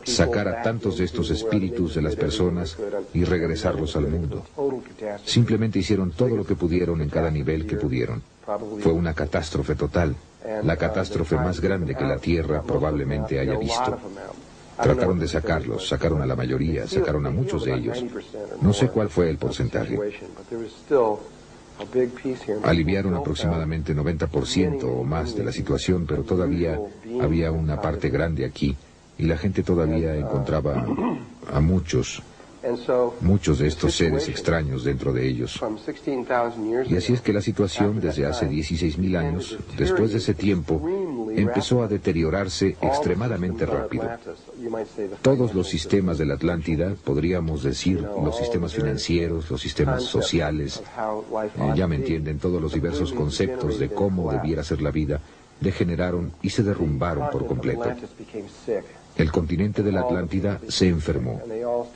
sacar a tantos de estos espíritus de las personas y regresarlos al mundo. Simplemente hicieron todo lo que pudieron en cada nivel que pudieron. Fue una catástrofe total, la catástrofe más grande que la Tierra probablemente haya visto. Trataron de sacarlos, sacaron a la mayoría, sacaron a muchos de ellos. No sé cuál fue el porcentaje. Aliviaron aproximadamente 90% o más de la situación, pero todavía había una parte grande aquí, y la gente todavía encontraba a muchos de estos seres extraños dentro de ellos. Y así es que la situación desde hace 16.000 años, después de ese tiempo, empezó a deteriorarse extremadamente rápido. Todos los sistemas de la Atlántida, podríamos decir, los sistemas financieros, los sistemas sociales, ya me entienden, todos los diversos conceptos de cómo debiera ser la vida, degeneraron y se derrumbaron por completo. El continente de la Atlántida se enfermó,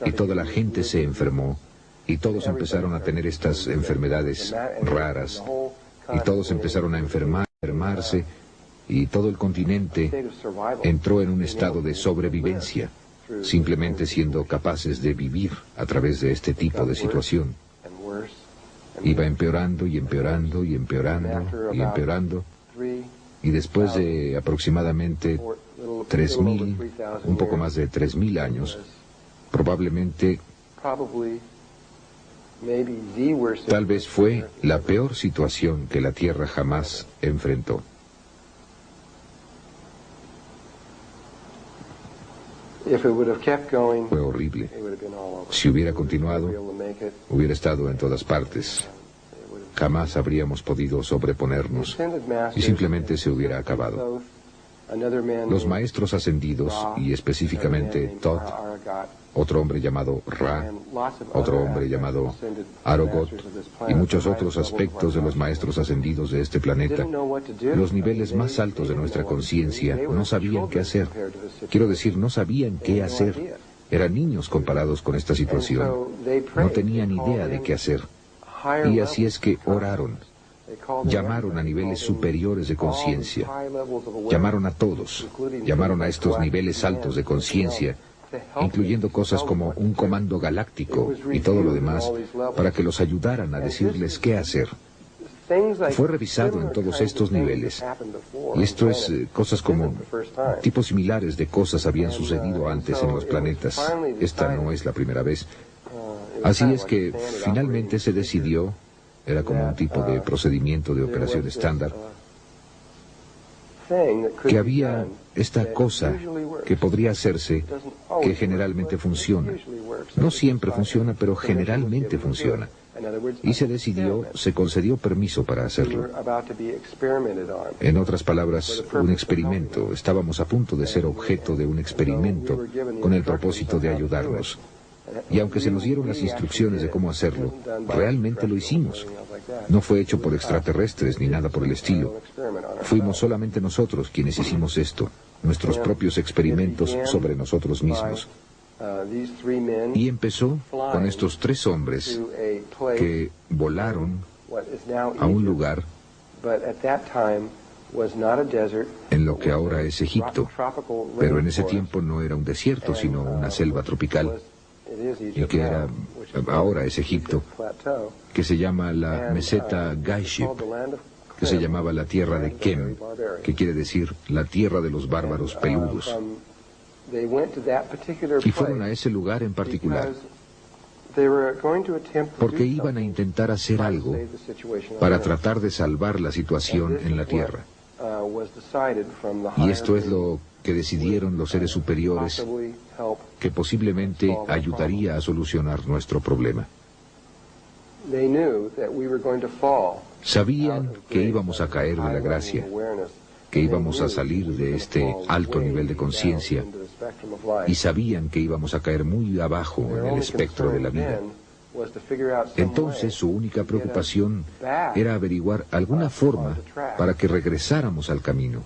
y toda la gente se enfermó, y todos empezaron a tener estas enfermedades raras, y todos empezaron a enfermarse, y todo el continente entró en un estado de sobrevivencia. simplemente siendo capaces de vivir a través de este tipo de situación. Iba empeorando y empeorando y empeorando y empeorando, y después de aproximadamente 3.000, un poco más de 3.000 años, probablemente, tal vez fue la peor situación que la Tierra jamás enfrentó. Fue horrible. Si hubiera continuado, hubiera estado en todas partes. Jamás habríamos podido sobreponernos y simplemente se hubiera acabado. Los maestros ascendidos, y específicamente Thoth, otro hombre llamado Ra, otro hombre llamado Arogot, y muchos otros aspectos de los maestros ascendidos de este planeta, los niveles más altos de nuestra conciencia, no sabían qué hacer. Quiero decir, no sabían qué hacer. Eran niños comparados con esta situación. No tenían idea de qué hacer. Y así es que oraron. Llamaron a niveles superiores de conciencia. Llamaron a todos. Llamaron a estos niveles altos de conciencia, incluyendo cosas como un comando galáctico y todo lo demás, para que los ayudaran a decirles qué hacer. Fue revisado en todos estos niveles. Y esto es cosas como tipos similares de cosas habían sucedido antes en los planetas. Esta no es la primera vez. Así es que finalmente se decidió, era como un tipo de procedimiento de operación estándar, que había esta cosa que podría hacerse, que generalmente funciona. No siempre funciona, pero generalmente funciona. Y se decidió, se concedió permiso para hacerlo. En otras palabras, un experimento. Estábamos a punto de ser objeto de un experimento con el propósito de ayudarnos. Y aunque se nos dieron las instrucciones de cómo hacerlo, realmente lo hicimos. No fue hecho por extraterrestres ni nada por el estilo. Fuimos solamente nosotros quienes hicimos esto, nuestros propios experimentos sobre nosotros mismos. Y empezó con estos 3 hombres que volaron a un lugar en lo que ahora es Egipto, pero en ese tiempo no era un desierto, sino una selva tropical, y que ahora es Egipto, que se llama la meseta Gaiship, que se llamaba la tierra de Kem, que quiere decir la tierra de los bárbaros peludos. Y fueron a ese lugar en particular porque iban a intentar hacer algo para tratar de salvar la situación en la tierra. Y esto es lo que decidieron los seres superiores, que posiblemente ayudaría a solucionar nuestro problema. Sabían que íbamos a caer de la gracia, que íbamos a salir de este alto nivel de conciencia, y sabían que íbamos a caer muy abajo en el espectro de la vida. Entonces su única preocupación era averiguar alguna forma para que regresáramos al camino.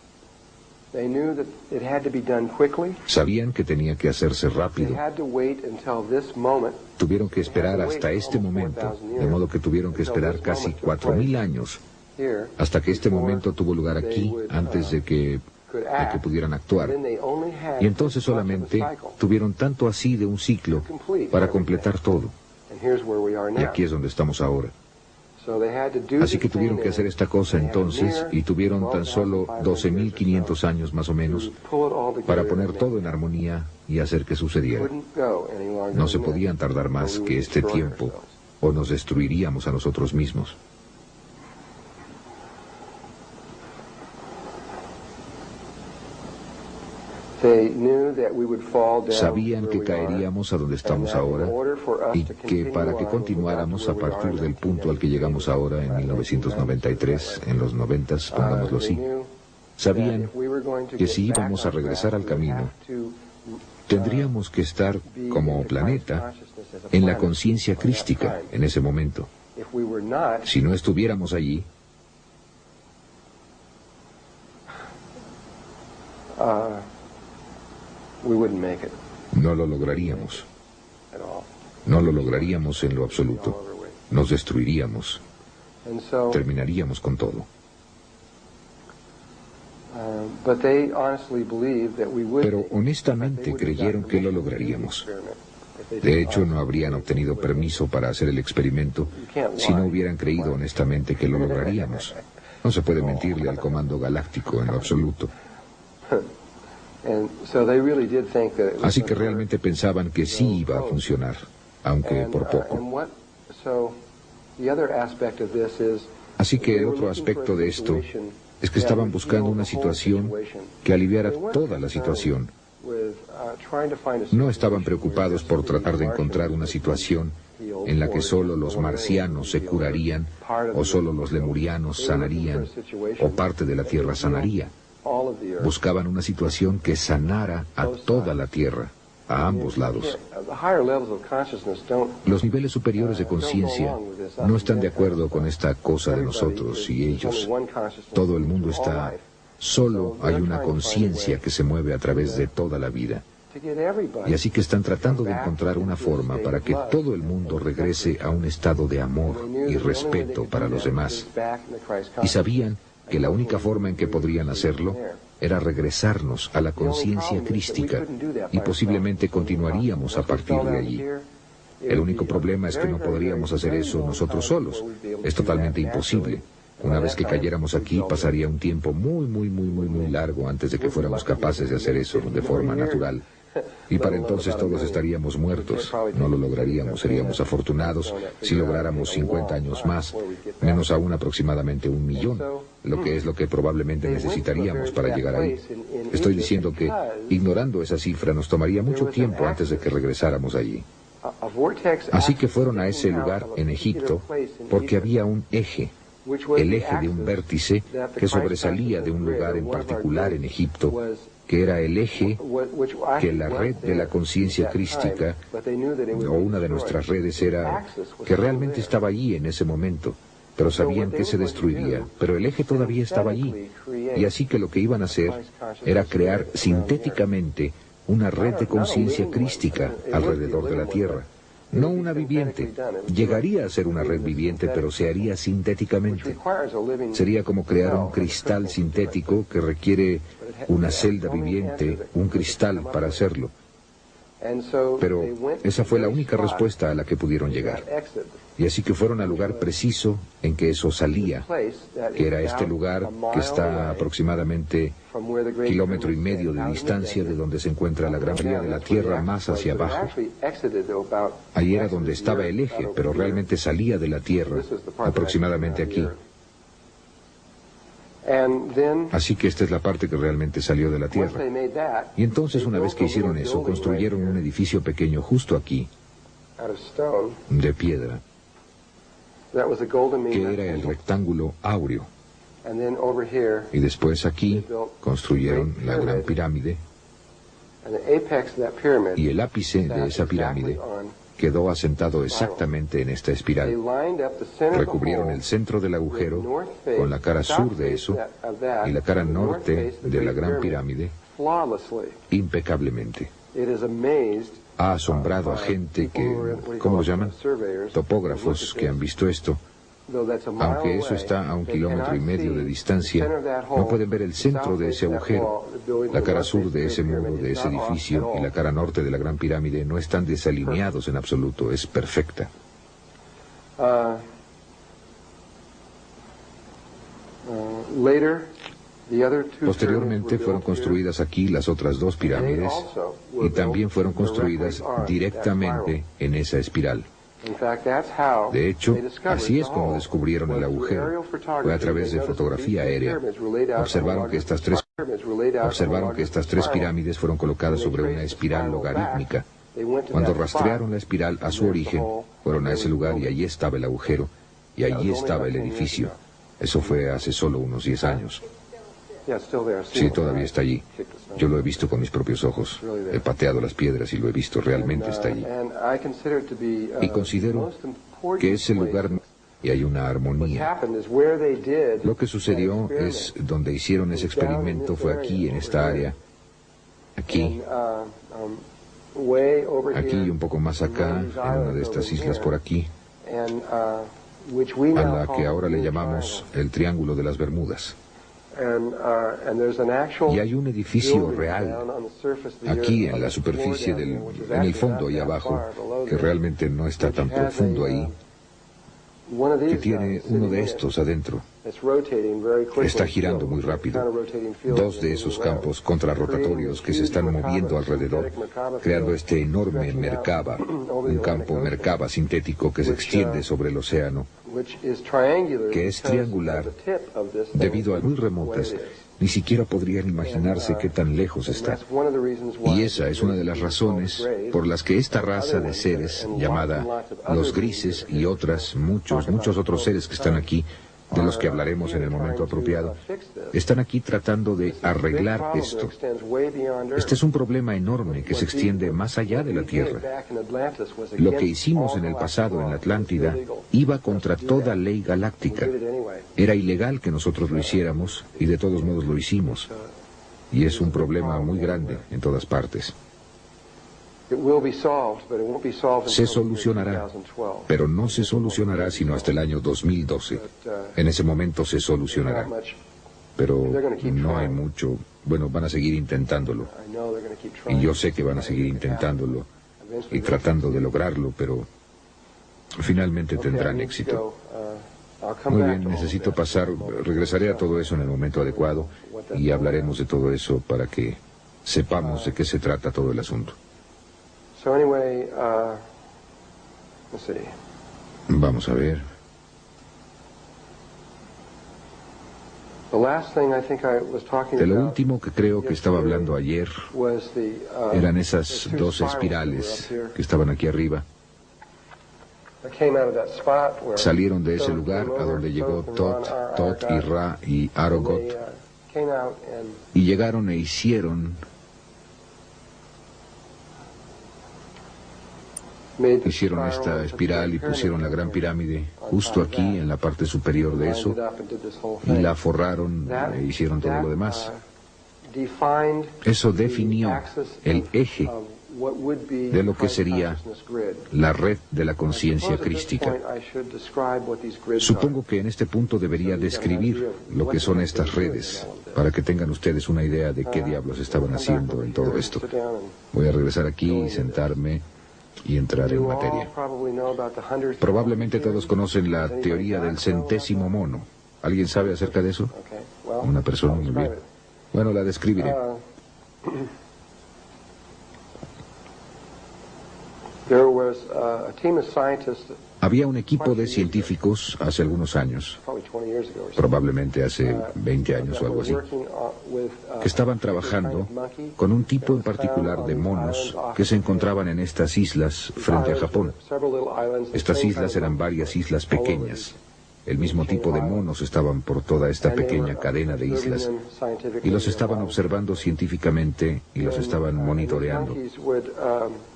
Sabían que tenía que hacerse rápido. Tuvieron que esperar hasta este momento, de modo que tuvieron que esperar casi 4.000 años hasta que este momento tuvo lugar aquí, antes de que pudieran actuar. Y entonces solamente tuvieron tanto así de un ciclo para completar todo. Y aquí es donde estamos ahora. Así que tuvieron que hacer esta cosa entonces, y tuvieron tan solo 12.500 años más o menos para poner todo en armonía y hacer que sucediera. No se podían tardar más que este tiempo, o nos destruiríamos a nosotros mismos. Sabían que caeríamos a donde estamos ahora y que para que continuáramos a partir del punto al que llegamos ahora en 1993, en los 90s, pongámoslo así, sabían que si íbamos a regresar al camino, tendríamos que estar como planeta en la conciencia crística en ese momento. Si no estuviéramos allí, no lo lograríamos. No lo lograríamos en lo absoluto. Nos destruiríamos. Terminaríamos con todo. Pero honestamente creyeron que lo lograríamos. De hecho, no habrían obtenido permiso para hacer el experimento si no hubieran creído honestamente que lo lograríamos. No se puede mentirle al Comando Galáctico en lo absoluto. Así que realmente pensaban que sí iba a funcionar, aunque por poco. Así que el otro aspecto de esto es que estaban buscando una situación que aliviara toda la situación. No estaban preocupados por tratar de encontrar una situación en la que solo los marcianos se curarían, o solo los lemurianos sanarían, o parte de la Tierra sanaría. Buscaban una situación que sanara a toda la Tierra, a ambos lados. Los niveles superiores de conciencia no están de acuerdo con esta cosa de nosotros y ellos. Todo el mundo está... Solo hay una conciencia que se mueve a través de toda la vida. Y así que están tratando de encontrar una forma para que todo el mundo regrese a un estado de amor y respeto para los demás. Y sabían que la única forma en que podrían hacerlo era regresarnos a la conciencia crística, y posiblemente continuaríamos a partir de allí. El único problema es que no podríamos hacer eso nosotros solos. Es totalmente imposible. Una vez que cayéramos aquí, pasaría un tiempo muy largo antes de que fuéramos capaces de hacer eso de forma natural. Y para entonces todos estaríamos muertos. No lo lograríamos, seríamos afortunados si lográramos 50 años más, menos aún aproximadamente 1 millón, lo que es lo que probablemente necesitaríamos para llegar ahí. Estoy diciendo que, ignorando esa cifra, nos tomaría mucho tiempo antes de que regresáramos allí. Así que fueron a ese lugar en Egipto porque había un eje. El eje de un vértice que sobresalía de un lugar en particular en Egipto, que era el eje que la red de la conciencia crística, o una de nuestras redes, era que realmente estaba allí en ese momento, pero sabían que se destruiría, pero el eje todavía estaba allí, y así que lo que iban a hacer era crear sintéticamente una red de conciencia crística alrededor de la Tierra. No una viviente. Llegaría a ser una red viviente, pero se haría sintéticamente. Sería como crear un cristal sintético que requiere una celda viviente, un cristal para hacerlo. Pero esa fue la única respuesta a la que pudieron llegar. Y así que fueron al lugar preciso en que eso salía, que era este lugar que está a aproximadamente 1,5 kilómetros de distancia de donde se encuentra la gran mayoría de la Tierra más hacia abajo. Ahí era donde estaba el eje, pero realmente salía de la Tierra, aproximadamente aquí. Así que esta es la parte que realmente salió de la Tierra. Y entonces, una vez que hicieron eso, construyeron un edificio pequeño justo aquí, de piedra, que era el rectángulo áureo. Y después aquí construyeron la gran pirámide, y el ápice de esa pirámide quedó asentado exactamente en esta espiral. Recubrieron el centro del agujero con la cara sur de eso y la cara norte de la gran pirámide impecablemente. Ha asombrado a gente que, ¿cómo lo llaman? Topógrafos que han visto esto. Aunque eso está a 1,5 kilómetros de distancia, no pueden ver el centro de ese agujero. La cara sur de ese muro, de ese edificio, y la cara norte de la gran pirámide no están desalineados en absoluto, es perfecta. Posteriormente fueron construidas aquí las otras 2 pirámides, y también fueron construidas directamente en esa espiral. De hecho, así es como descubrieron el agujero. Fue a través de fotografía aérea. Observaron que estas tres pirámides fueron colocadas sobre una espiral logarítmica. Cuando rastrearon la espiral a su origen, fueron a ese lugar y allí estaba el agujero, y allí estaba el edificio. Eso fue hace solo unos 10 años. Sí, todavía está allí. Yo lo he visto con mis propios ojos. He pateado las piedras y lo he visto, realmente está allí. Y considero que ese lugar y hay una armonía. Lo que sucedió es, donde hicieron ese experimento fue aquí, en esta área. Aquí. Aquí y un poco más acá, en una de estas islas por aquí, a la que ahora le llamamos el Triángulo de las Bermudas. Y hay un edificio real aquí en la superficie en el fondo y abajo, que realmente no está tan profundo ahí, que tiene uno de estos adentro. Está girando muy rápido. Dos de esos campos contrarrotatorios que se están moviendo alrededor, creando este enorme Merkaba, un campo Merkaba sintético que se extiende sobre el océano, que es triangular debido a muy remotas. Ni siquiera podrían imaginarse qué tan lejos está. Y esa es una de las razones por las que esta raza de seres, llamada los grises y muchos otros seres que están aquí, de los que hablaremos en el momento apropiado, están aquí tratando de arreglar esto. Este es un problema enorme que se extiende más allá de la Tierra. Lo que hicimos en el pasado en la Atlántida iba contra toda ley galáctica. Era ilegal que nosotros lo hiciéramos y de todos modos lo hicimos. Y es un problema muy grande en todas partes. Se solucionará, pero no se solucionará sino hasta el año 2012. En ese momento se solucionará. Pero no hay mucho. Bueno, van a seguir intentándolo. Y yo sé que van a seguir intentándolo y tratando de lograrlo, pero finalmente tendrán éxito. Muy bien, necesito regresaré a todo eso en el momento adecuado y hablaremos de todo eso para que sepamos de qué se trata todo el asunto. Vamos a ver. De lo último que creo que estaba hablando ayer eran esas dos espirales que estaban aquí arriba. Salieron de ese lugar a donde llegó Tot y Ra y Arogot, y llegaron e hicieron esta espiral y pusieron la gran pirámide justo aquí en la parte superior de eso y la forraron e hicieron todo lo demás. Eso definió el eje de lo que sería la red de la conciencia crística. Supongo que en este punto debería describir lo que son estas redes, para que tengan ustedes una idea de qué diablos estaban haciendo en todo esto. Voy a regresar aquí y sentarme y entrar en materia. Probablemente todos conocen la teoría del centésimo mono. ¿Alguien sabe acerca de eso? Una persona, muy bien. Bueno, la describiré. Había un equipo de científicos hace algunos años, probablemente hace 20 años o algo así, que estaban trabajando con un tipo en particular de monos que se encontraban en estas islas frente a Japón. Estas islas eran varias islas pequeñas. El mismo tipo de monos estaban por toda esta pequeña cadena de islas y los estaban observando científicamente y los estaban monitoreando.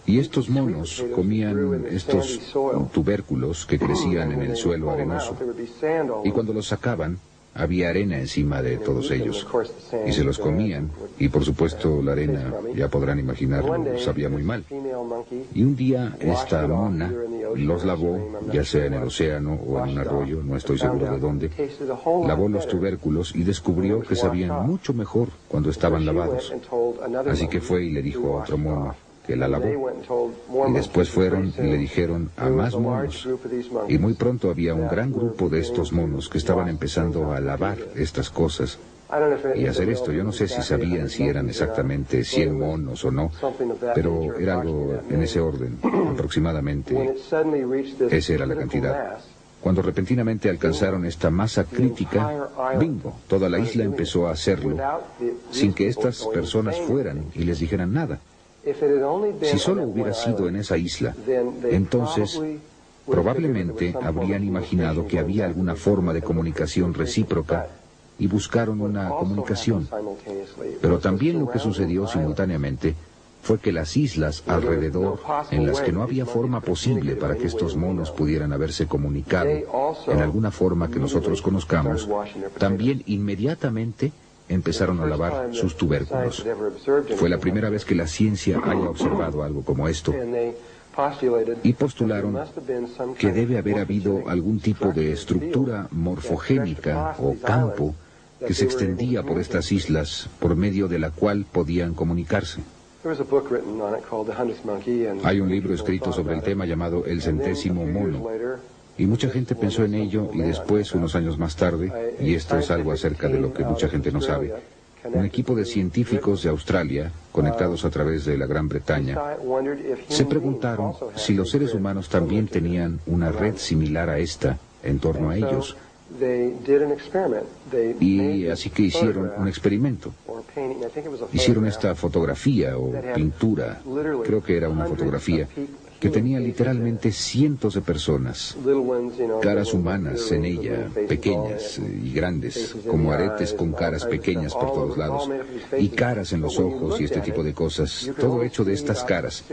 Y estos monos comían estos tubérculos que crecían en el suelo arenoso. Y cuando los sacaban, había arena encima de todos ellos. Y se los comían. Y por supuesto la arena, ya podrán imaginar, sabía muy mal. Y un día esta mona los lavó, ya sea en el océano o en un arroyo, no estoy seguro de dónde. Lavó los tubérculos y descubrió que sabían mucho mejor cuando estaban lavados. Así que fue y le dijo a otro mono que la lavó. Y después fueron y le dijeron a más monos. Y muy pronto había un gran grupo de estos monos que estaban empezando a lavar estas cosas y hacer esto. Yo no sé si sabían si eran exactamente 100 monos o no, pero era algo en ese orden, aproximadamente. Esa era la cantidad. Cuando repentinamente alcanzaron esta masa crítica, bingo, toda la isla empezó a hacerlo, sin que estas personas fueran y les dijeran nada. Si solo hubiera sido en esa isla, entonces probablemente habrían imaginado que había alguna forma de comunicación recíproca y buscaron una comunicación. Pero también lo que sucedió simultáneamente fue que las islas alrededor, en las que no había forma posible para que estos monos pudieran haberse comunicado en alguna forma que nosotros conozcamos, también inmediatamente empezaron a lavar sus tubérculos. Fue la primera vez que la ciencia haya observado algo como esto. Y postularon que debe haber habido algún tipo de estructura morfogénica o campo que se extendía por estas islas, por medio de la cual podían comunicarse. Hay un libro escrito sobre el tema llamado El centésimo mono, y mucha gente pensó en ello, y después, unos años más tarde, y esto es algo acerca de lo que mucha gente no sabe, un equipo de científicos de Australia, conectados a través de la Gran Bretaña, se preguntaron si los seres humanos también tenían una red similar a esta en torno a ellos. Y así que hicieron un experimento. Hicieron esta fotografía o pintura, creo que era una fotografía, que tenía literalmente cientos de personas, caras humanas en ella, pequeñas y grandes, como aretes con caras pequeñas por todos lados, y caras en los ojos y este tipo de cosas, todo hecho de estas caras.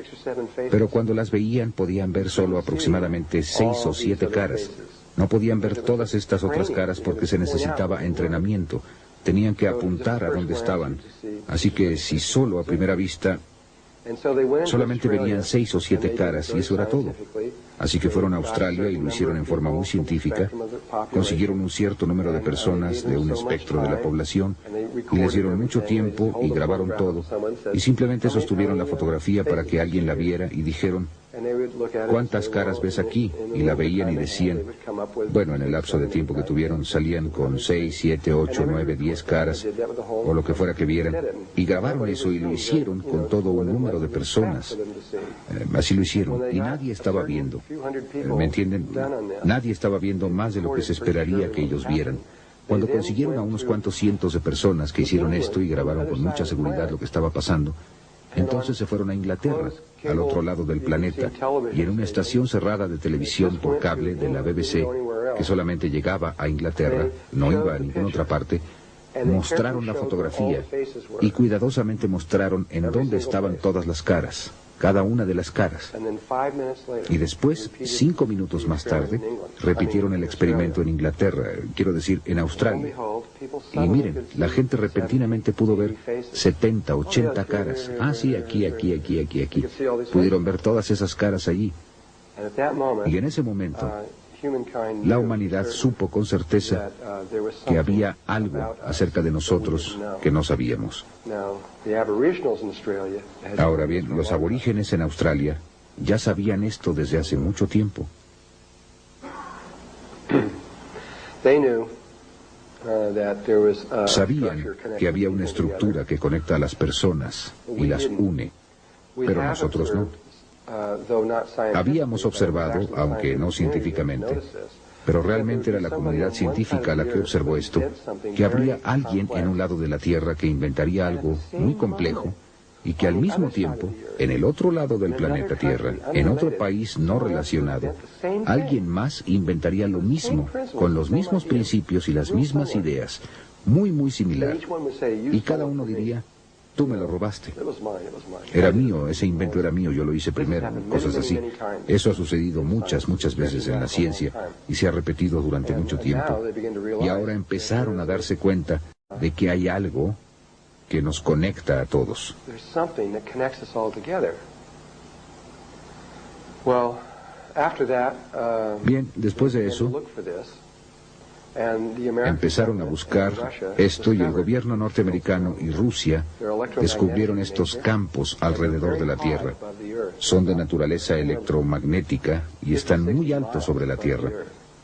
Pero cuando las veían podían ver solo aproximadamente 6 o 7 caras. No podían ver todas estas otras caras porque se necesitaba entrenamiento. Tenían que apuntar a dónde estaban. Así que si solo a primera vista solamente verían 6 o 7 caras, y eso era todo. Así que fueron a Australia y lo hicieron en forma muy científica. Consiguieron un cierto número de personas de un espectro de la población y les dieron mucho tiempo y grabaron todo. Y simplemente sostuvieron la fotografía para que alguien la viera y dijeron: ¿cuántas caras ves aquí? Y la veían y decían, bueno, en el lapso de tiempo que tuvieron salían con 6, 7, 8, 9, 10 caras, o lo que fuera que vieran, y grabaron eso y lo hicieron con todo un número de personas. Así lo hicieron, y nadie estaba viendo. ¿Me entienden? Nadie estaba viendo más de lo que se esperaría que ellos vieran. Cuando consiguieron a unos cuantos cientos de personas que hicieron esto y grabaron con mucha seguridad lo que estaba pasando, entonces se fueron a Inglaterra, al otro lado del planeta, y en una estación cerrada de televisión por cable de la BBC, que solamente llegaba a Inglaterra, no iba a ninguna otra parte, mostraron la fotografía y cuidadosamente mostraron en dónde estaban todas las caras, cada una de las caras. Y después, 5 minutos más tarde, repitieron el experimento en Inglaterra, quiero decir, en Australia. Y miren, la gente repentinamente pudo ver 70, 80 caras. Ah, sí, aquí. Pudieron ver todas esas caras allí. Y en ese momento, la humanidad supo con certeza que había algo acerca de nosotros que no sabíamos. Ahora bien, los aborígenes en Australia ya sabían esto desde hace mucho tiempo. Sabían que había una estructura que conecta a las personas y las une, pero nosotros no. Habíamos observado, aunque no científicamente, pero realmente era la comunidad científica la que observó esto, que habría alguien en un lado de la Tierra que inventaría algo muy complejo y que al mismo tiempo, en el otro lado del planeta Tierra, en otro país no relacionado, alguien más inventaría lo mismo, con los mismos principios y las mismas ideas, muy similar. Y cada uno diría: tú me lo robaste. Era mío, ese invento era mío, yo lo hice primero, cosas así. Eso ha sucedido muchas veces en la ciencia y se ha repetido durante mucho tiempo. Y ahora empezaron a darse cuenta de que hay algo que nos conecta a todos. Bien, después de eso, empezaron a buscar esto y el gobierno norteamericano y Rusia descubrieron estos campos alrededor de la Tierra. Son de naturaleza electromagnética y están muy altos sobre la Tierra.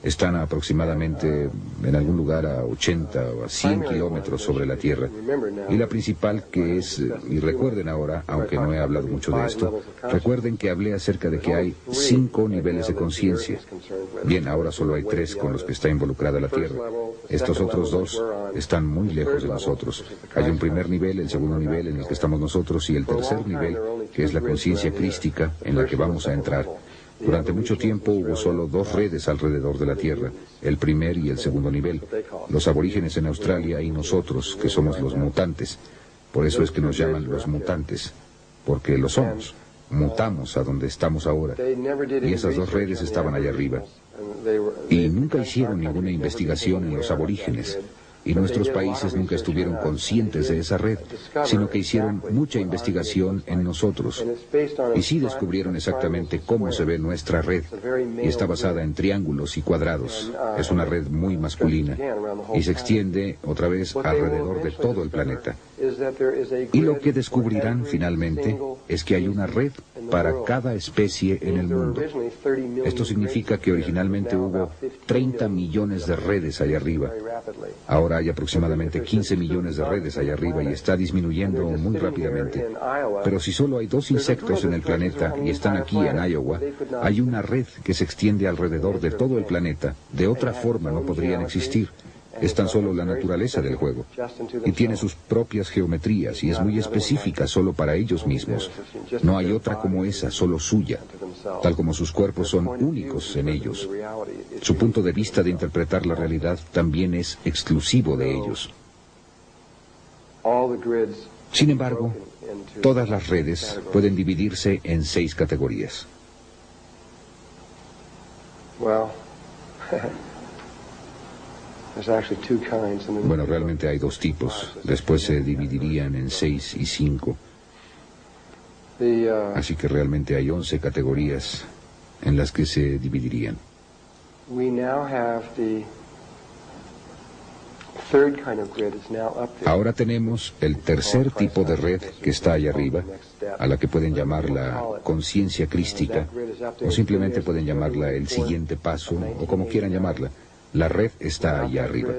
Están aproximadamente en algún lugar a 80 o a 100 kilómetros sobre la Tierra. Y la principal que es, y recuerden ahora, aunque no he hablado mucho de esto, recuerden que hablé acerca de que hay 5 niveles de conciencia. Bien, ahora solo hay 3 con los que está involucrada la Tierra. Estos otros 2 están muy lejos de nosotros. Hay un primer nivel, el segundo nivel en el que estamos nosotros y el tercer nivel, que es la conciencia crística en la que vamos a entrar. Durante mucho tiempo hubo solo 2 redes alrededor de la Tierra, el primer y el segundo nivel, los aborígenes en Australia y nosotros, que somos los mutantes. Por eso es que nos llaman los mutantes, porque lo somos. Mutamos a donde estamos ahora. Y esas 2 redes estaban allá arriba. Y nunca hicieron ninguna investigación en los aborígenes. y nuestros países nunca estuvieron conscientes de esa red, sino que hicieron mucha investigación en nosotros. Y sí descubrieron exactamente cómo se ve nuestra red, y está basada en triángulos y cuadrados. Es una red muy masculina, y se extiende, otra vez, alrededor de todo el planeta. Y lo que descubrirán finalmente es que hay una red para cada especie en el mundo. Esto significa que originalmente hubo 30 millones de redes allá arriba. Ahora hay aproximadamente 15 millones de redes allá arriba y está disminuyendo muy rápidamente. Pero si solo hay 2 insectos en el planeta y están aquí en Iowa, hay una red que se extiende alrededor de todo el planeta. De otra forma no podrían existir. Es tan solo la naturaleza del juego. Y tiene sus propias geometrías y es muy específica solo para ellos mismos. No hay otra como esa, solo suya. Tal como sus cuerpos son únicos en ellos. Su punto de vista de interpretar la realidad también es exclusivo de ellos. Sin embargo, todas las redes pueden dividirse en 6 categorías. Bueno, realmente hay 2 tipos. Después se dividirían en 6 y 5. Así que realmente hay 11 categorías en las que se dividirían. Ahora tenemos el tercer tipo de red que está allá arriba, a la que pueden llamar la conciencia crística, o simplemente pueden llamarla el siguiente paso, o como quieran llamarla. La red está allá arriba.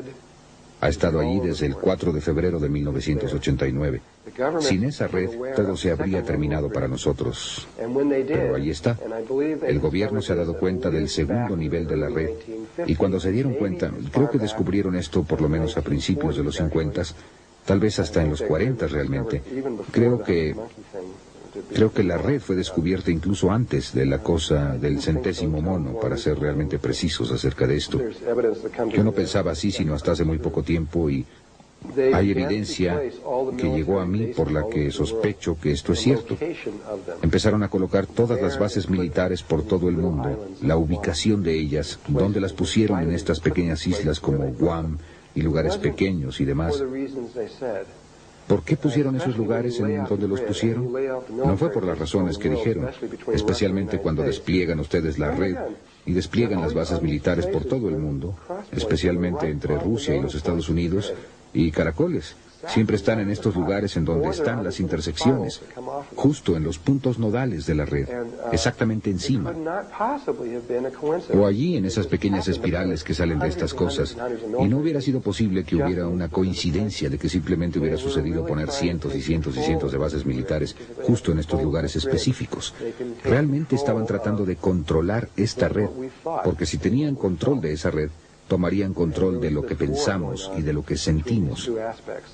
Ha estado allí desde el 4 de febrero de 1989. Sin esa red, todo se habría terminado para nosotros. Pero ahí está. El gobierno se ha dado cuenta del segundo nivel de la red. Y cuando se dieron cuenta, creo que descubrieron esto por lo menos a principios de los 50, tal vez hasta en los 40 realmente. Creo que la red fue descubierta incluso antes de la cosa del 100º mono, para ser realmente precisos acerca de esto. Yo no pensaba así sino hasta hace muy poco tiempo, y hay evidencia que llegó a mí por la que sospecho que esto es cierto. Empezaron a colocar todas las bases militares por todo el mundo, la ubicación de ellas, dónde las pusieron en estas pequeñas islas como Guam y lugares pequeños y demás. ¿Por qué pusieron esos lugares en donde los pusieron? No fue por las razones que dijeron, especialmente cuando despliegan ustedes la red y despliegan las bases militares por todo el mundo, especialmente entre Rusia y los Estados Unidos, y caracoles. Siempre están en estos lugares en donde están las intersecciones, justo en los puntos nodales de la red, exactamente encima. O allí en esas pequeñas espirales que salen de estas cosas. Y no hubiera sido posible que hubiera una coincidencia de que simplemente hubiera sucedido poner cientos y cientos y cientos de bases militares justo en estos lugares específicos. Realmente estaban tratando de controlar esta red, porque si tenían control de esa red, tomarían control de lo que pensamos y de lo que sentimos.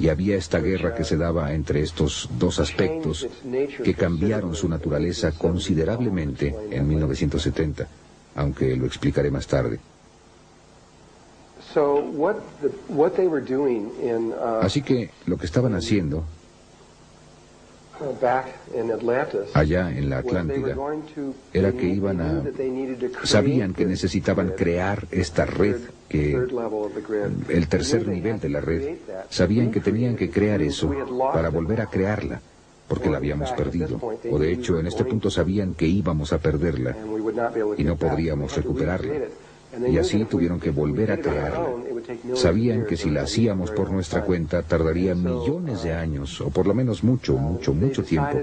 Y había esta guerra que se daba entre estos 2 aspectos que cambiaron su naturaleza considerablemente en 1970, aunque lo explicaré más tarde. Así que lo que estaban haciendo allá en la Atlántida era que sabían que necesitaban crear esta red, el tercer nivel de la red. Sabían que tenían que crear eso para volver a crearla, porque la habíamos perdido, o de hecho en este punto sabían que íbamos a perderla y no podríamos recuperarla. Y así tuvieron que volver a crearla. Sabían que si la hacíamos por nuestra cuenta tardaría millones de años, o por lo menos mucho tiempo.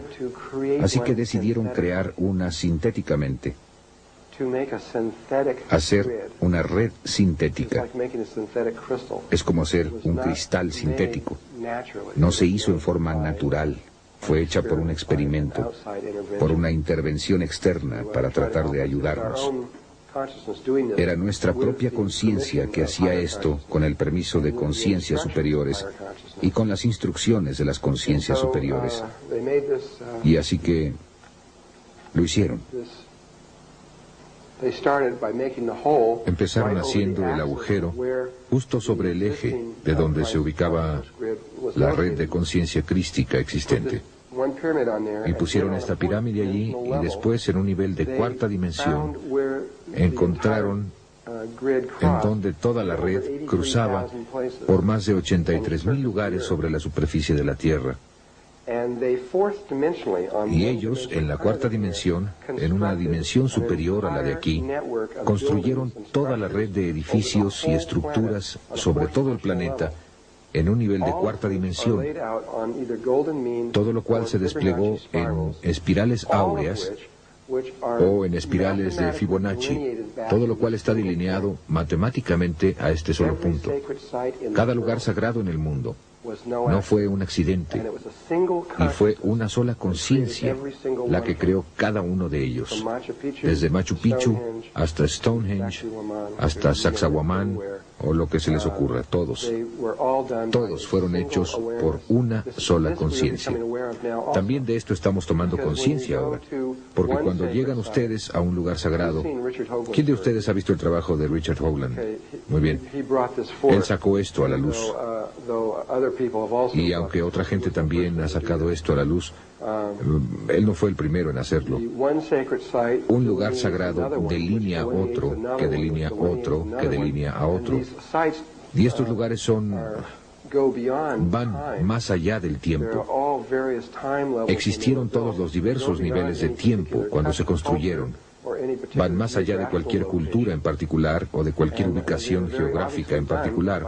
Así que decidieron crear una sintéticamente. Hacer una red sintética. Es como hacer un cristal sintético. No se hizo en forma natural. Fue hecha por un experimento, por una intervención externa para tratar de ayudarnos. Era nuestra propia conciencia que hacía esto con el permiso de conciencias superiores y con las instrucciones de las conciencias superiores. Y así que lo hicieron. Empezaron haciendo el agujero justo sobre el eje de donde se ubicaba la red de conciencia crística existente. Y pusieron esta pirámide allí, y después en un nivel de 4ª dimensión encontraron en donde toda la red cruzaba por más de 83.000 lugares sobre la superficie de la Tierra. Y ellos, en la cuarta dimensión, en una dimensión superior a la de aquí, construyeron toda la red de edificios y estructuras sobre todo el planeta en un nivel de cuarta dimensión, todo lo cual se desplegó en espirales áureas o en espirales de Fibonacci, todo lo cual está delineado matemáticamente a este solo punto. Cada lugar sagrado en el mundo no fue un accidente, y fue una sola conciencia la que creó cada uno de ellos, desde Machu Picchu hasta Stonehenge, hasta Sacsayhuamán, o lo que se les ocurra, todos fueron hechos por una sola conciencia. También de esto estamos tomando conciencia ahora, porque cuando llegan ustedes a un lugar sagrado, ¿quién de ustedes ha visto el trabajo de Richard Howland? Muy bien, él sacó esto a la luz, y aunque otra gente también ha sacado esto a la luz, él no fue el primero en hacerlo. Un lugar sagrado delinea otro, que delinea otro, que delinea a otro. Y estos lugares van más allá del tiempo. Existieron todos los diversos niveles de tiempo cuando se construyeron. Van más allá de cualquier cultura en particular o de cualquier ubicación geográfica en particular.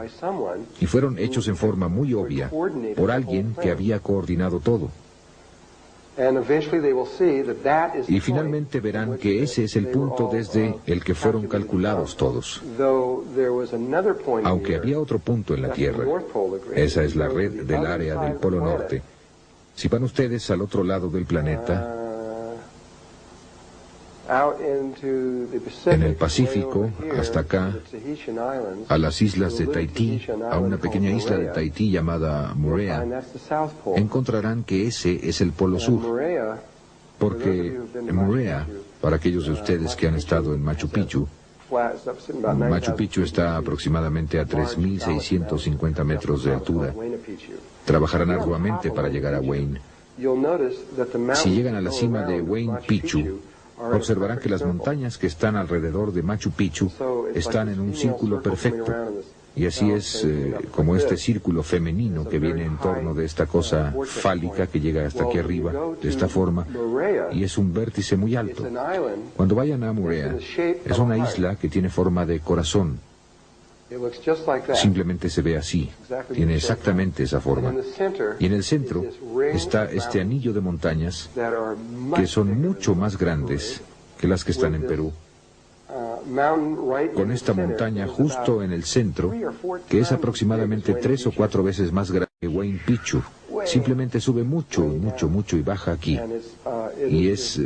Y fueron hechos en forma muy obvia por alguien que había coordinado todo. Y finalmente verán que ese es el punto desde el que fueron calculados todos. Aunque había otro punto en la Tierra, esa es la red del área del Polo Norte. Si van ustedes al otro lado del planeta, en el Pacífico, hasta acá, a las islas de Tahití, a una pequeña isla de Tahití llamada Moorea, encontrarán que ese es el Polo Sur. Porque Moorea, para aquellos de ustedes que han estado en Machu Picchu, Machu Picchu está aproximadamente a 3.650 metros de altura. Trabajarán arduamente para llegar a Huayna. Si llegan a la cima de Huayna Picchu, observarán que las montañas que están alrededor de Machu Picchu están en un círculo perfecto. Y así es como este círculo femenino que viene en torno de esta cosa fálica que llega hasta aquí arriba, de esta forma, y es un vértice muy alto. Cuando vayan a Moorea, es una isla que tiene forma de corazón. Simplemente se ve así, tiene exactamente esa forma. Y en el centro está este anillo de montañas que son mucho más grandes que las que están en Perú. Con esta montaña justo en el centro, que es aproximadamente 3 o 4 veces más grande que Huayna Picchu, simplemente sube mucho, mucho, mucho y baja aquí. Y es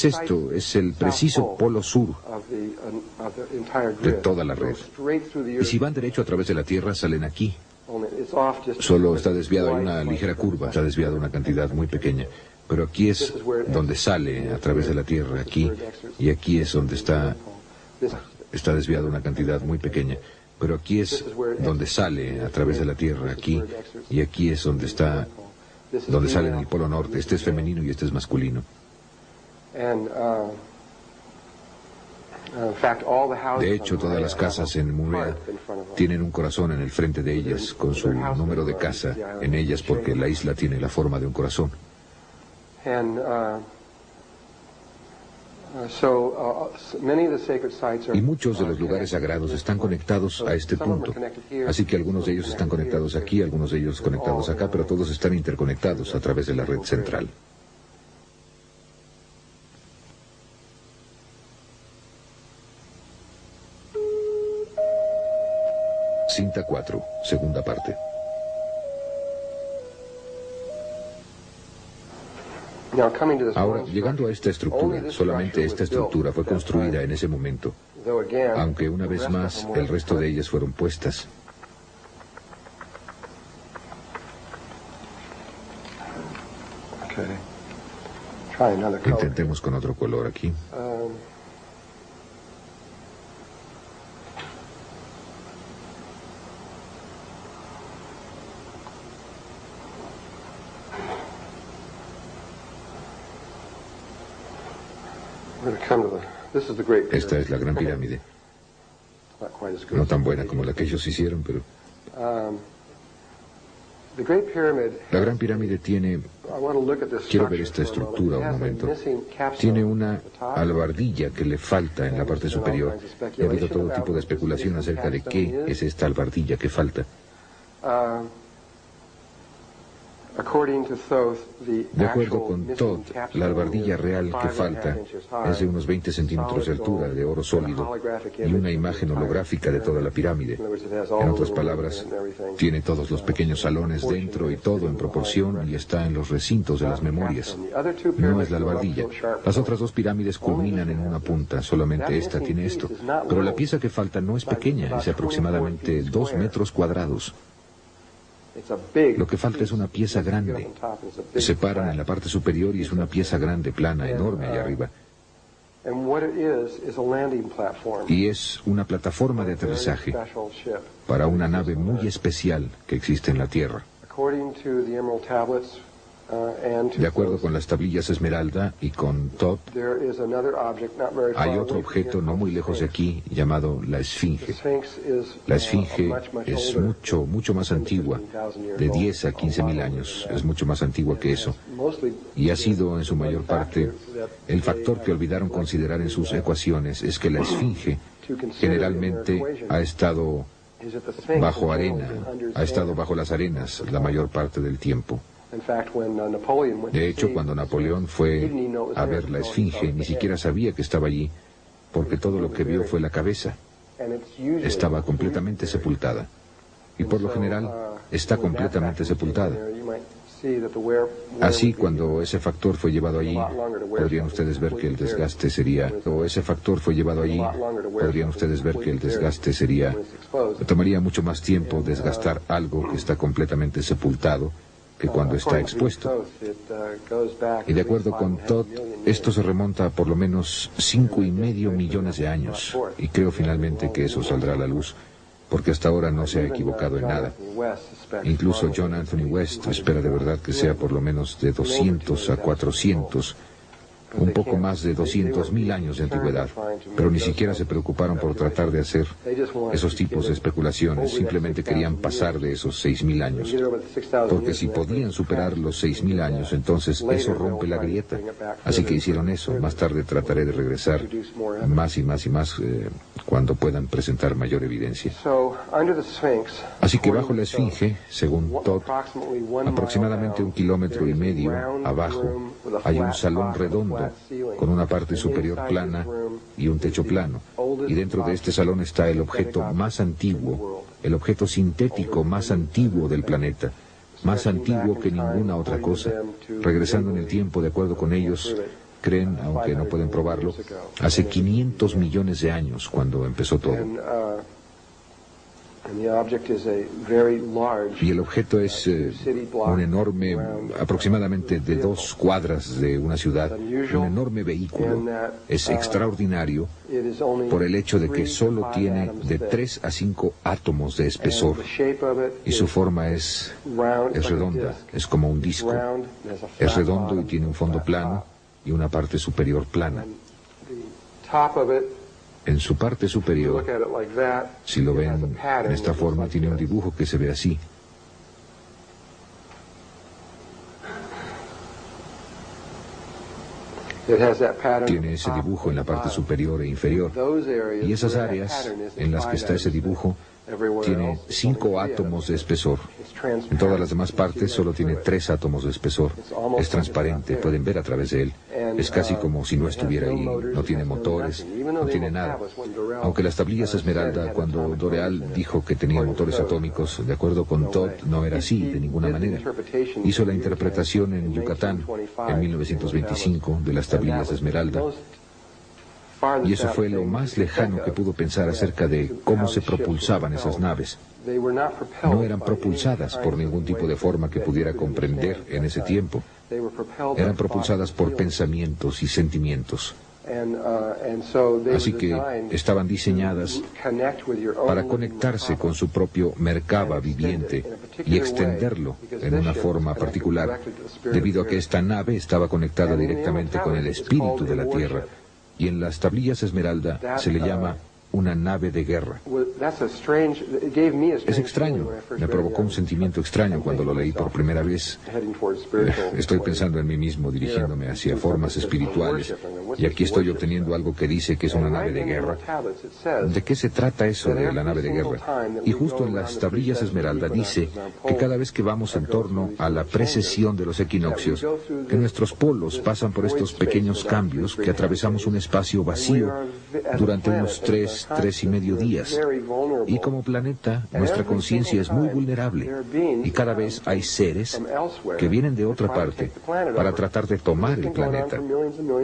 esto, es el preciso polo sur de toda la red. Y si van derecho a través de la Tierra, salen aquí. Solo está desviado, hay una ligera curva, está desviado una cantidad muy pequeña. Pero aquí es donde sale a través de la Tierra, aquí, y aquí es donde está desviado una cantidad muy pequeña. Pero aquí es donde sale a través de la Tierra, aquí, y aquí es donde sale en el Polo Norte. Este es femenino y este es masculino. De hecho, todas las casas en Moorea tienen un corazón en el frente de ellas, con su número de casa en ellas, porque la isla tiene la forma de un corazón. Y muchos de los lugares sagrados están conectados a este punto. Así que algunos de ellos están conectados aquí, algunos de ellos conectados acá, pero todos están interconectados a través de la red central. Cinta 4, segunda parte. Ahora, llegando a esta estructura, solamente esta estructura fue construida en ese momento, aunque una vez más el resto de ellas fueron puestas. Intentemos con otro color aquí. We're going to come to the Esta es la Gran Pirámide. No tan buena como la que ellos hicieron, pero... La Gran Pirámide tiene... Quiero ver esta estructura un momento. Tiene una albardilla que le falta en la parte superior. Y ha habido todo tipo de especulación acerca de qué es esta albardilla que falta. De acuerdo con Todd, la albardilla real que falta es de unos 20 centímetros de altura, de oro sólido, y una imagen holográfica de toda la pirámide. En otras palabras, tiene todos los pequeños salones dentro y todo en proporción y está en los recintos de las memorias. No es la albardilla. Las otras dos pirámides culminan en una punta, solamente esta tiene esto. Pero la pieza que falta no es pequeña, es de aproximadamente 2 metros cuadrados. Lo que falta es una pieza grande. Se separan en la parte superior y es una pieza grande, plana, enorme allá arriba. Y es una plataforma de aterrizaje para una nave muy especial que existe en la Tierra. De acuerdo con las tablillas Esmeralda y con Todd, hay otro objeto no muy lejos de aquí llamado la Esfinge. La Esfinge es mucho más antigua, de 10 a 15.000 años, es mucho más antigua que eso. Y ha sido en su mayor parte, el factor que olvidaron considerar en sus ecuaciones es que la Esfinge generalmente ha estado bajo arena, ha estado bajo las arenas la mayor parte del tiempo. De hecho, cuando Napoleón fue a ver la Esfinge, ni siquiera sabía que estaba allí, porque todo lo que vio fue la cabeza. Estaba completamente sepultada. Y por lo general, está completamente sepultada. Así, cuando ese factor fue llevado allí, podrían ustedes ver que el desgaste sería... Tomaría mucho más tiempo desgastar algo que está completamente sepultado que cuando está expuesto. Y de acuerdo con Todd, esto se remonta a por lo menos 5,5 millones de años. Y creo finalmente que eso saldrá a la luz, porque hasta ahora no se ha equivocado en nada. Incluso John Anthony West espera de verdad que sea por lo menos de 200 a 400, un poco más de 200.000 años de antigüedad, pero ni siquiera se preocuparon por tratar de hacer esos tipos de especulaciones, simplemente querían pasar de esos 6.000 años, porque si podían superar los 6.000 años, entonces eso rompe la grieta, así que hicieron eso. Más tarde trataré de regresar más y más y más cuando puedan presentar mayor evidencia. Así que bajo la Esfinge, según Todd, aproximadamente 1,5 kilómetros abajo, hay un salón redondo con una parte superior plana y un techo plano. Y dentro de este salón está el objeto más antiguo, el objeto sintético más antiguo del planeta, más antiguo que ninguna otra cosa. Regresando en el tiempo, de acuerdo con ellos, creen, aunque no pueden probarlo, hace 500 millones de años cuando empezó todo. Y el objeto es un enorme, aproximadamente de 2 cuadras de una ciudad, un enorme vehículo. Es extraordinario por el hecho de que solo tiene de 3 a 5 átomos de espesor. Y su forma es redonda, es como un disco. Es redondo y tiene un fondo plano y una parte superior plana. En su parte superior, si lo ven en esta forma, tiene un dibujo que se ve así. Tiene ese dibujo en la parte superior e inferior. Y esas áreas en las que está ese dibujo tiene 5 átomos de espesor. En todas las demás partes solo tiene 3 átomos de espesor. Es transparente, pueden ver a través de él. Es casi como si no estuviera ahí. No tiene motores, no tiene nada. Aunque las tablillas Esmeralda, cuando Doreal dijo que tenía motores atómicos, de acuerdo con Todd, no era así, de ninguna manera. Hizo la interpretación en Yucatán, en 1925, de las tablillas Esmeralda. Y eso fue lo más lejano que pudo pensar acerca de cómo se propulsaban esas naves. No eran propulsadas por ningún tipo de forma que pudiera comprender en ese tiempo. Eran propulsadas por pensamientos y sentimientos. Así que estaban diseñadas para conectarse con su propio Merkaba viviente y extenderlo en una forma particular, debido a que esta nave estaba conectada directamente con el espíritu de la Tierra. Y en las tablillas esmeralda se le llama una nave de guerra. Es extraño, me provocó un sentimiento extraño cuando lo leí por primera vez. Estoy pensando en mí mismo, dirigiéndome hacia formas espirituales, y aquí estoy obteniendo algo que dice que es una nave de guerra. ¿De qué se trata eso de la nave de guerra? Y justo en las tablillas esmeralda dice que cada vez que vamos en torno a la precesión de los equinoccios, que nuestros polos pasan por estos pequeños cambios, que atravesamos un espacio vacío durante unos 3,5 días. Y como planeta, nuestra conciencia es muy vulnerable, y cada vez hay seres que vienen de otra parte para tratar de tomar el planeta.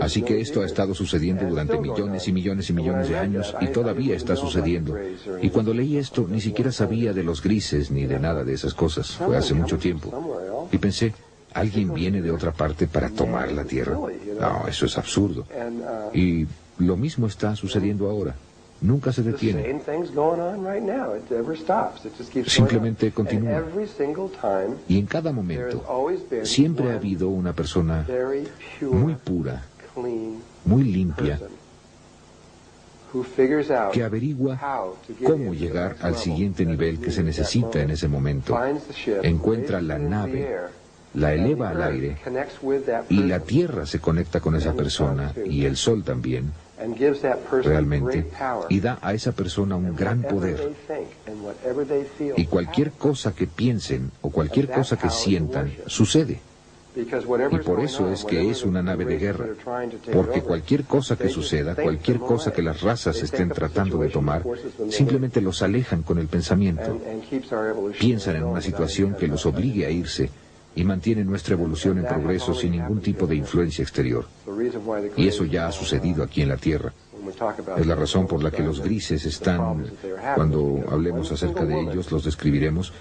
Así que esto ha estado sucediendo durante millones y millones y millones de años, y todavía está sucediendo. Y cuando leí esto, ni siquiera sabía de los grises ni de nada de esas cosas. Fue hace mucho tiempo. Y pensé, ¿alguien viene de otra parte para tomar la Tierra? No, eso es absurdo. Y lo mismo está sucediendo ahora. Nunca se detiene. Simplemente continúa. Y en cada momento, siempre ha habido una persona muy pura, muy limpia, que averigua cómo llegar al siguiente nivel que se necesita en ese momento. Encuentra la nave, la eleva al aire, y la Tierra se conecta con esa persona, y el Sol también, realmente, y da a esa persona un gran poder. Y cualquier cosa que piensen o cualquier cosa que sientan, sucede. Y por eso es que es una nave de guerra, porque cualquier cosa que suceda, cualquier cosa que las razas estén tratando de tomar, simplemente los alejan con el pensamiento. Piensan en una situación que los obligue a irse, y mantiene nuestra evolución en progreso sin ningún tipo de influencia exterior. Y eso ya ha sucedido aquí en la Tierra. Es la razón por la que los grises están, cuando hablemos acerca de ellos, los describiremos.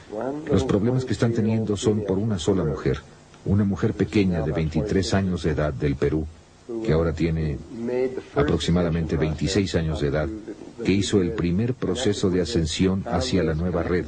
Los problemas que están teniendo son por una sola mujer, una mujer pequeña de 23 años de edad del Perú, que ahora tiene aproximadamente 26 años de edad, que hizo el primer proceso de ascensión hacia la nueva red.